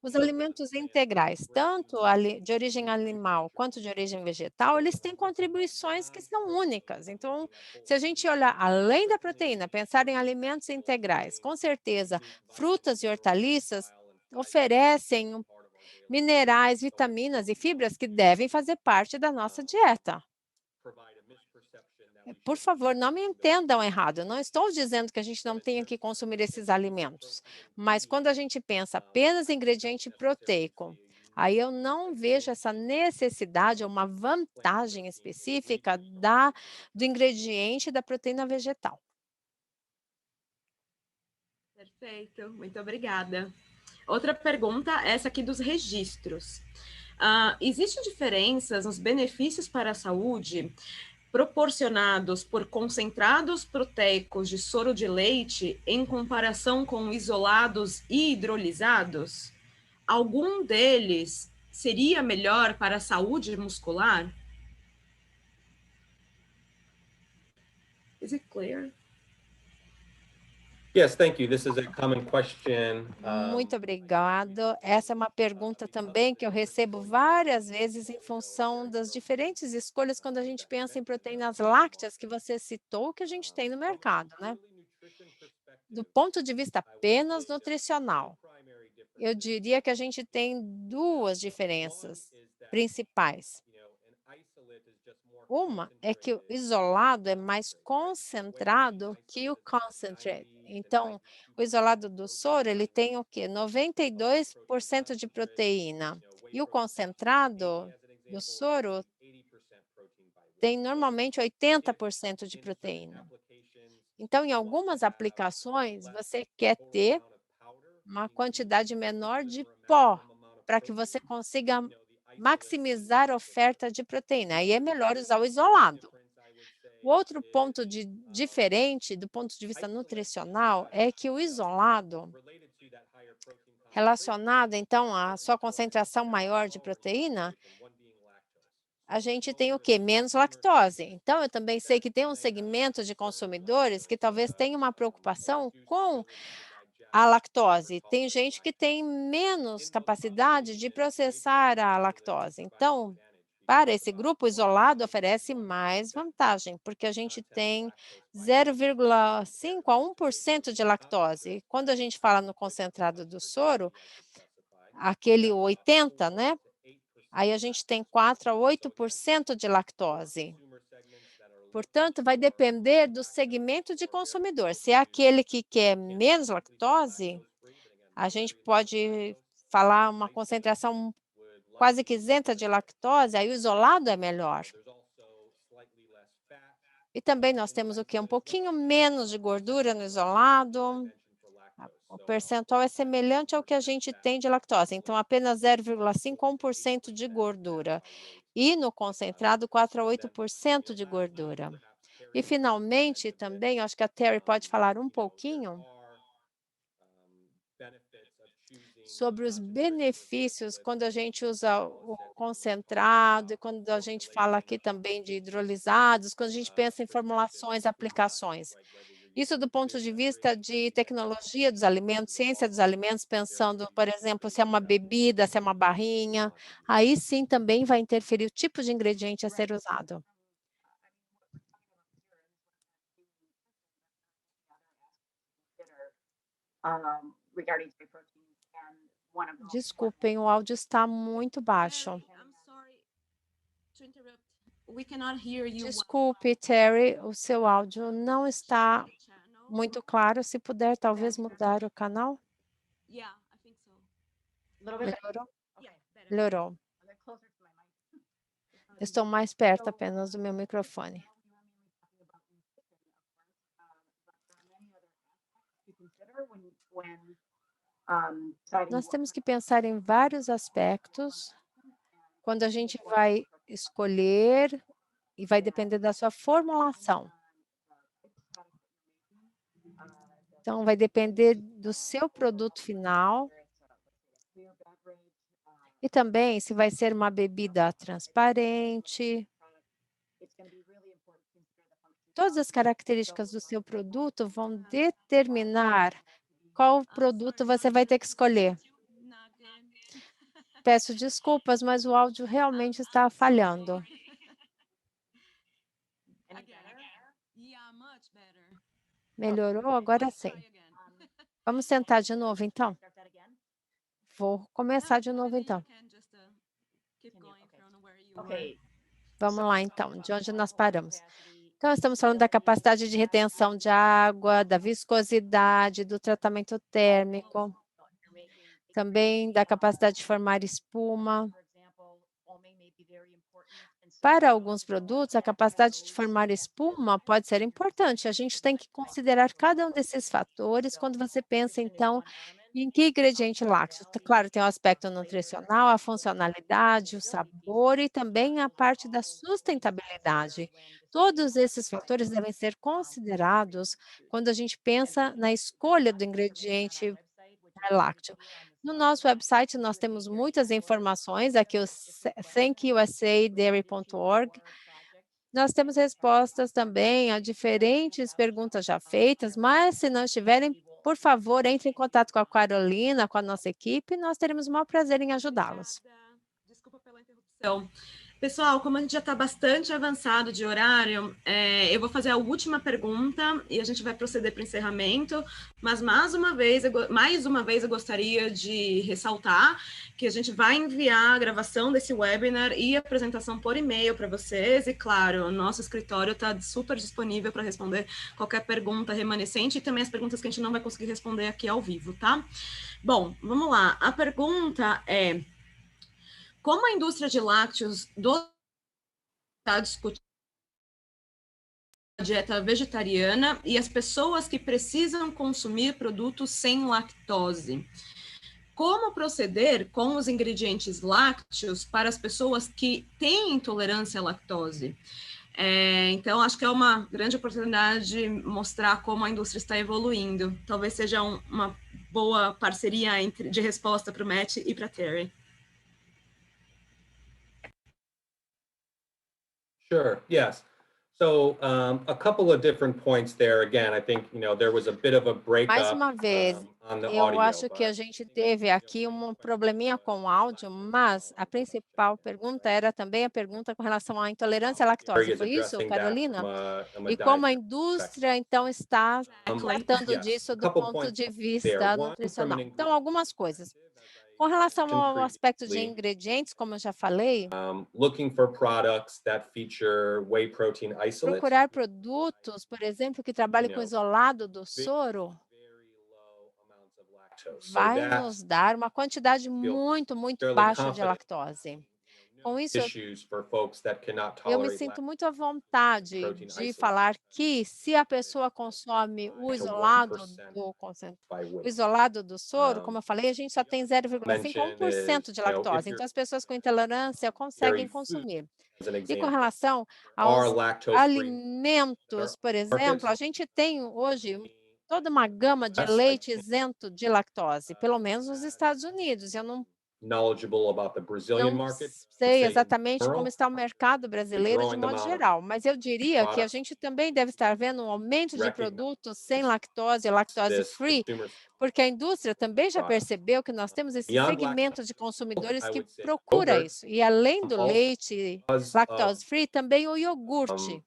os alimentos integrais, tanto de origem animal quanto de origem vegetal, eles têm contribuições que são únicas. Então, se a gente olhar além da proteína, pensar em alimentos integrais, com certeza, frutas e hortaliças oferecem minerais, vitaminas e fibras que devem fazer parte da nossa dieta. Por favor, não me entendam errado, eu não estou dizendo que a gente não tenha que consumir esses alimentos, mas quando a gente pensa apenas em ingrediente proteico, aí eu não vejo essa necessidade ou uma vantagem específica do ingrediente da proteína vegetal. Perfeito, muito obrigada. Outra pergunta, essa aqui dos registros. Existem diferenças nos benefícios para a saúde proporcionados por concentrados proteicos de soro de leite em comparação com isolados e hidrolisados? Algum deles seria melhor para a saúde muscular? Is it clear? yes, thank you. This is a common question. Muito obrigado. Essa é uma pergunta também que eu recebo várias vezes em função das diferentes escolhas quando a gente pensa em proteínas lácteas que você citou que a gente tem no mercado, né? Do ponto de vista apenas nutricional, eu diria que a gente tem duas diferenças principais. Uma é que o isolado é mais concentrado que o concentrate. Então, o isolado do soro, ele tem o quê? 92% de proteína. E o concentrado do soro tem normalmente 80% de proteína. Então, em algumas aplicações, você quer ter uma quantidade menor de pó, para que você consiga maximizar a oferta de proteína. Aí é melhor usar o isolado. O outro ponto diferente, do ponto de vista nutricional, é que o isolado relacionado, então, à sua concentração maior de proteína, a gente tem o quê? Menos lactose. Então, eu também sei que tem um segmento de consumidores que talvez tenha uma preocupação com a lactose. Tem gente que tem menos capacidade de processar a lactose. Então, para esse grupo, isolado oferece mais vantagem, porque a gente tem 0,5 a 1% de lactose. Quando a gente fala no concentrado do soro, aquele 80, né? Aí a gente tem 4 a 8% de lactose. Portanto, vai depender do segmento de consumidor. Se é aquele que quer menos lactose, a gente pode falar uma concentração quase que isenta de lactose, aí o isolado é melhor. E também nós temos o quê? Um pouquinho menos de gordura no isolado. O percentual é semelhante ao que a gente tem de lactose, então apenas 0,5 a 1% de gordura. E no concentrado, 4 a 8% de gordura. E finalmente, também, acho que a Terry pode falar um pouquinho sobre os benefícios quando a gente usa o concentrado e quando a gente fala aqui também de hidrolisados, quando a gente pensa em formulações, aplicações. Isso do ponto de vista de tecnologia dos alimentos, ciência dos alimentos, pensando, por exemplo, se é uma bebida, se é uma barrinha, aí sim também vai interferir o tipo de ingrediente a ser usado. Regarding soy protein, and one of the most Desculpem, o áudio está muito baixo. I'm sorry to interrupt. We cannot hear you well. Desculpe, Terry, o seu áudio não está The channel. muito claro. Se puder, talvez mudar o canal. Yeah, I think so. little bit better. Melhorou? Yeah, better. Melhorou. A bit closer to my mic. Estou mais perto apenas do meu microfone. Nós temos que pensar em vários aspectos quando a gente vai escolher e vai depender da sua formulação. Então, vai depender do seu produto final e também se vai ser uma bebida transparente. Todas as características do seu produto vão determinar qual produto você vai ter que escolher. Peço desculpas, mas o áudio realmente está falhando. Yeah, much better. Melhorou? Agora sim. Try again. Vamos tentar de novo, então? Vou começar de novo, então. You can just keep going from where you were. Okay. Vamos lá, então, de onde nós paramos. Então, estamos falando da capacidade de retenção de água, da viscosidade, do tratamento térmico, também da capacidade de formar espuma. Para alguns produtos, a capacidade de formar espuma pode ser importante. A gente tem que considerar cada um desses fatores quando você pensa, então, em que ingrediente lácteo. Claro, tem o aspecto nutricional, a funcionalidade, o sabor e também a parte da sustentabilidade. Todos esses fatores devem ser considerados quando a gente pensa na escolha do ingrediente lácteo. No nosso website, nós temos muitas informações, aqui o thankyousadairy.org. Nós temos respostas também a diferentes perguntas já feitas, mas se não estiverem, por favor, entre em contato com a Carolina, com a nossa equipe, e nós teremos o maior prazer em ajudá-los. Desculpa pela interrupção. Pessoal, como a gente já está bastante avançado de horário, eu vou fazer a última pergunta e a gente vai proceder para o encerramento, mas mais uma vez eu gostaria de ressaltar que a gente vai enviar a gravação desse webinar e a apresentação por e-mail para vocês, e claro, o nosso escritório está super disponível para responder qualquer pergunta remanescente e também as perguntas que a gente não vai conseguir responder aqui ao vivo, tá? Bom, vamos lá. A pergunta é: como a indústria de lácteos está discutindo a dieta vegetariana e as pessoas que precisam consumir produtos sem lactose? Como proceder com os ingredientes lácteos para as pessoas que têm intolerância à lactose? Então, acho que é uma grande oportunidade de mostrar como a indústria está evoluindo. Talvez seja uma boa parceria de resposta para o Matt e para a Terry. Sure, yes. So a couple of different points there. Again, I think, there was a bit of a breakup Mais uma vez, on the eu audio, acho que a but gente teve aqui um probleminha com o áudio, mas a principal pergunta era também a pergunta com relação à intolerância à lactose. Terry is Foi isso, addressing that Carolina? from a E como a dietary indústria, então, está tratando yes, disso a do couple ponto points de there. vista One, from nutricional. an Então, algumas coisas. Com relação ao aspecto de ingredientes, como eu já falei, looking for products that feature whey protein isolate. procurar produtos, por exemplo, que trabalhem com isolado do soro, vai nos dar uma quantidade muito, muito baixa de lactose. Com isso, eu me sinto muito à vontade de falar que se a pessoa consome o isolado do soro, como eu falei, a gente só tem 0,5 a 1% de lactose. Então, as pessoas com intolerância conseguem consumir. E com relação aos alimentos, por exemplo, a gente tem hoje toda uma gama de leite isento de lactose, pelo menos nos Estados Unidos. Eu não sei exatamente como está o mercado brasileiro de modo geral, mas eu diria que a gente também deve estar vendo um aumento de produtos sem lactose, lactose free, porque a indústria também já percebeu que nós temos esse segmento de consumidores que procura isso. E além do leite lactose free, também o iogurte.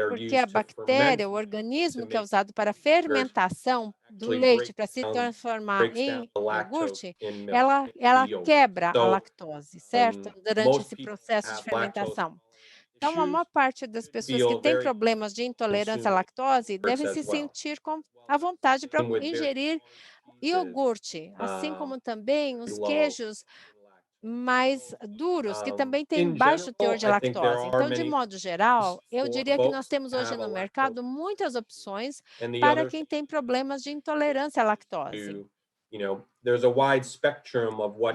Porque a bactéria, o organismo que é usado para a fermentação do leite para se transformar em iogurte, ela quebra a lactose, certo? Durante esse processo de fermentação. Então, a maior parte das pessoas que têm problemas de intolerância à lactose devem se sentir à vontade para ingerir iogurte, assim como também os queijos mais duros, que também têm baixo teor de lactose. Então, de modo geral, eu diria que nós temos hoje no mercado muitas opções para quem tem problemas de intolerância à lactose.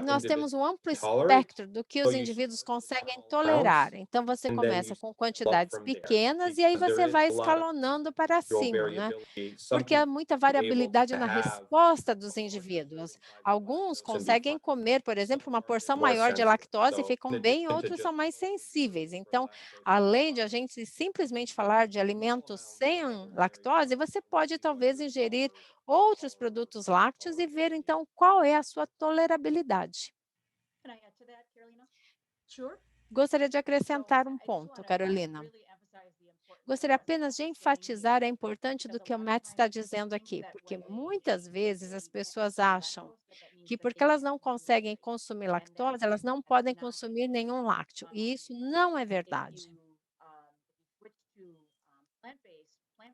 Nós temos um amplo espectro do que os indivíduos conseguem tolerar. Então, você começa com quantidades pequenas e aí você vai escalonando para cima, né? Porque há muita variabilidade na resposta dos indivíduos. Alguns conseguem comer, por exemplo, uma porção maior de lactose e ficam bem, outros são mais sensíveis. Então, além de a gente simplesmente falar de alimentos sem lactose, você pode talvez ingerir outros produtos lácteos e ver, então, qual é a sua tolerabilidade. Gostaria de acrescentar um ponto, Carolina. Gostaria apenas de enfatizar a importância do que o Matt está dizendo aqui, porque muitas vezes as pessoas acham que porque elas não conseguem consumir lactose, elas não podem consumir nenhum lácteo, e isso não é verdade.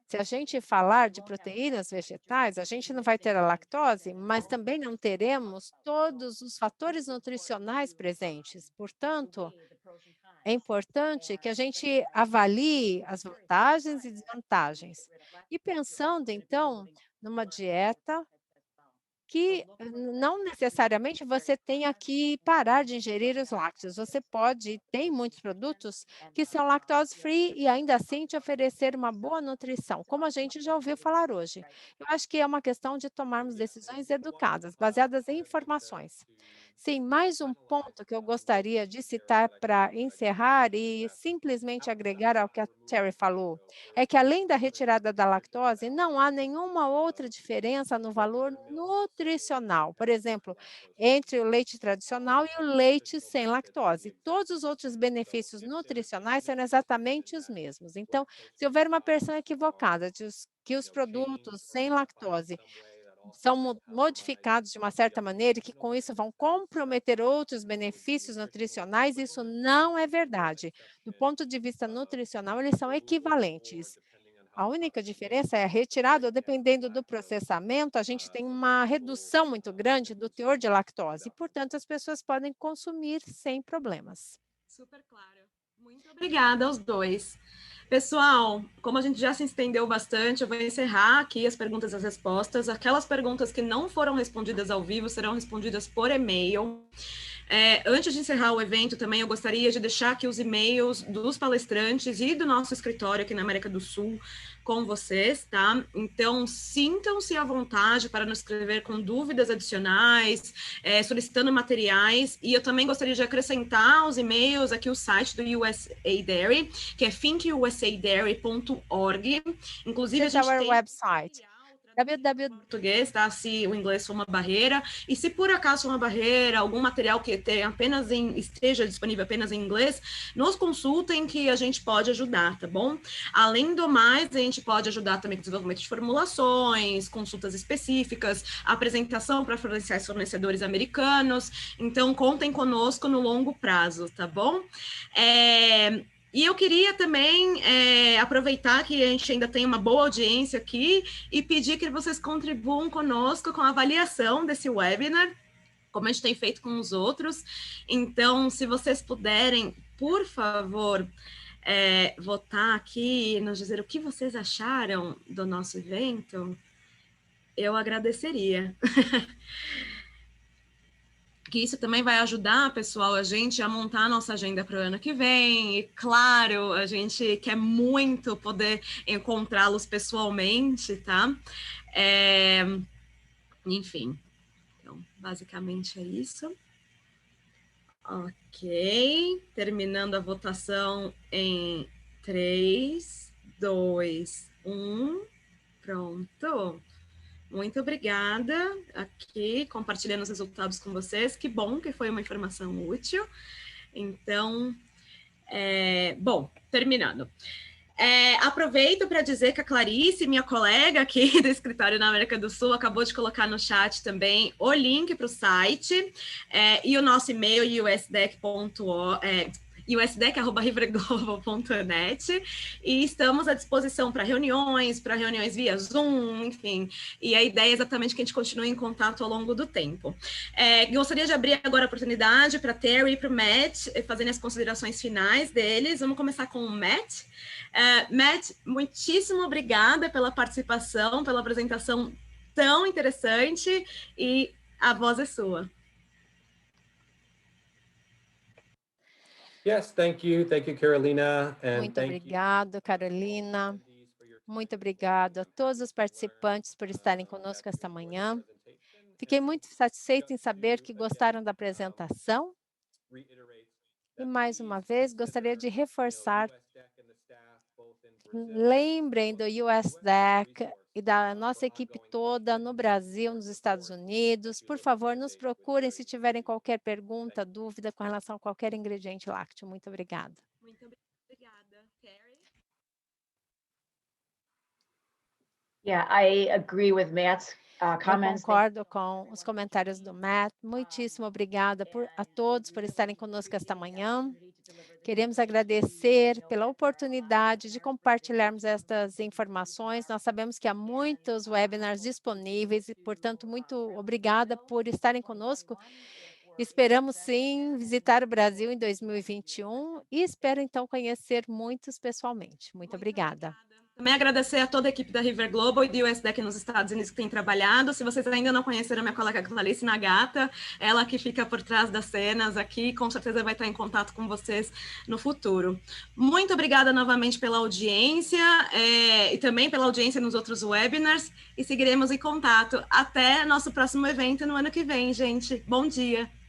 Se a gente falar de proteínas vegetais, a gente não vai ter a lactose, mas também não teremos todos os fatores nutricionais presentes. Portanto, é importante que a gente avalie as vantagens e desvantagens. E pensando, então, numa dieta que não necessariamente você tenha que parar de ingerir os lácteos. Você pode, tem muitos produtos que são lactose free e ainda assim te oferecer uma boa nutrição, como a gente já ouviu falar hoje. Eu acho que é uma questão de tomarmos decisões educadas, baseadas em informações. Sim, mais um ponto que eu gostaria de citar para encerrar e simplesmente agregar ao que a Terry falou, é que além da retirada da lactose, não há nenhuma outra diferença no valor nutricional. Por exemplo, entre o leite tradicional e o leite sem lactose. Todos os outros benefícios nutricionais são exatamente os mesmos. Então, se houver uma percepção equivocada de que os produtos sem lactose são modificados de uma certa maneira e que com isso vão comprometer outros benefícios nutricionais, isso não é verdade. Do ponto de vista nutricional, eles são equivalentes. A única diferença é a retirada, dependendo do processamento, a gente tem uma redução muito grande do teor de lactose, e, portanto, as pessoas podem consumir sem problemas. Super claro. Muito obrigada aos dois. Pessoal, como a gente já se estendeu bastante, eu vou encerrar aqui as perguntas e as respostas. Aquelas perguntas que não foram respondidas ao vivo serão respondidas por e-mail. Antes de encerrar o evento também, eu gostaria de deixar aqui os e-mails dos palestrantes e do nosso escritório aqui na América do Sul com vocês, tá? Então, sintam-se à vontade para nos escrever com dúvidas adicionais, solicitando materiais, e eu também gostaria de acrescentar aos e-mails aqui o site do USA Dairy, que é thinkusadairy.org. Inclusive, a gente tem website português, tá? Se o inglês for uma barreira, e se por acaso for uma barreira, algum material que esteja disponível apenas em inglês, nos consultem que a gente pode ajudar, tá bom? Além do mais, a gente pode ajudar também com desenvolvimento de formulações, consultas específicas, apresentação para potenciais fornecedores americanos, então contem conosco no longo prazo, tá bom? E eu queria também aproveitar que a gente ainda tem uma boa audiência aqui e pedir que vocês contribuam conosco com a avaliação desse webinar, como a gente tem feito com os outros. Então, se vocês puderem, por favor, votar aqui e nos dizer o que vocês acharam do nosso evento, eu agradeceria. Que isso também vai ajudar, pessoal, a gente a montar a nossa agenda para o ano que vem. E, claro, a gente quer muito poder encontrá-los pessoalmente, tá? Enfim, então, basicamente é isso. Ok, terminando a votação em 3, 2, 1, pronto. Muito obrigada aqui, compartilhando os resultados com vocês. Que bom que foi uma informação útil. Então, bom, terminando. Aproveito para dizer que a Clarice, minha colega aqui do escritório na América do Sul, acabou de colocar no chat também o link para o site e o nosso e-mail, usdec@riverglobal.net, e estamos à disposição para reuniões via Zoom, enfim, e a ideia é exatamente que a gente continue em contato ao longo do tempo. Gostaria de abrir agora a oportunidade para Terry e para o Matt fazerem as considerações finais deles. Vamos começar com o Matt. Matt, muitíssimo obrigada pela participação, pela apresentação tão interessante, e a voz é sua. Yes, thank you, Carolina. Muito obrigado, Carolina. Muito obrigado a todos os participantes por estarem conosco esta manhã. Fiquei muito satisfeito em saber que gostaram da apresentação. E, mais uma vez, gostaria de reforçar, lembrem do USDEC e da nossa equipe toda no Brasil, nos Estados Unidos. Por favor, nos procurem se tiverem qualquer pergunta, dúvida com relação a qualquer ingrediente lácteo. Muito obrigada. Muito obrigada, Terry. Yeah, I agree with Matt's comments. Eu concordo com os comentários do Matt. Muitíssimo obrigada a todos por estarem conosco esta manhã. Queremos agradecer pela oportunidade de compartilharmos estas informações. Nós sabemos que há muitos webinars disponíveis e, portanto, muito obrigada por estarem conosco. Esperamos, sim, visitar o Brasil em 2021 e espero, então, conhecer muitos pessoalmente. Muito obrigada. Também agradecer a toda a equipe da River Global e do USDEC nos Estados Unidos que tem trabalhado. Se vocês ainda não conheceram a minha colega Clarice Nagata, ela que fica por trás das cenas aqui, com certeza vai estar em contato com vocês no futuro. Muito obrigada novamente pela audiência e também pela audiência nos outros webinars, e seguiremos em contato. Até nosso próximo evento no ano que vem, gente. Bom dia!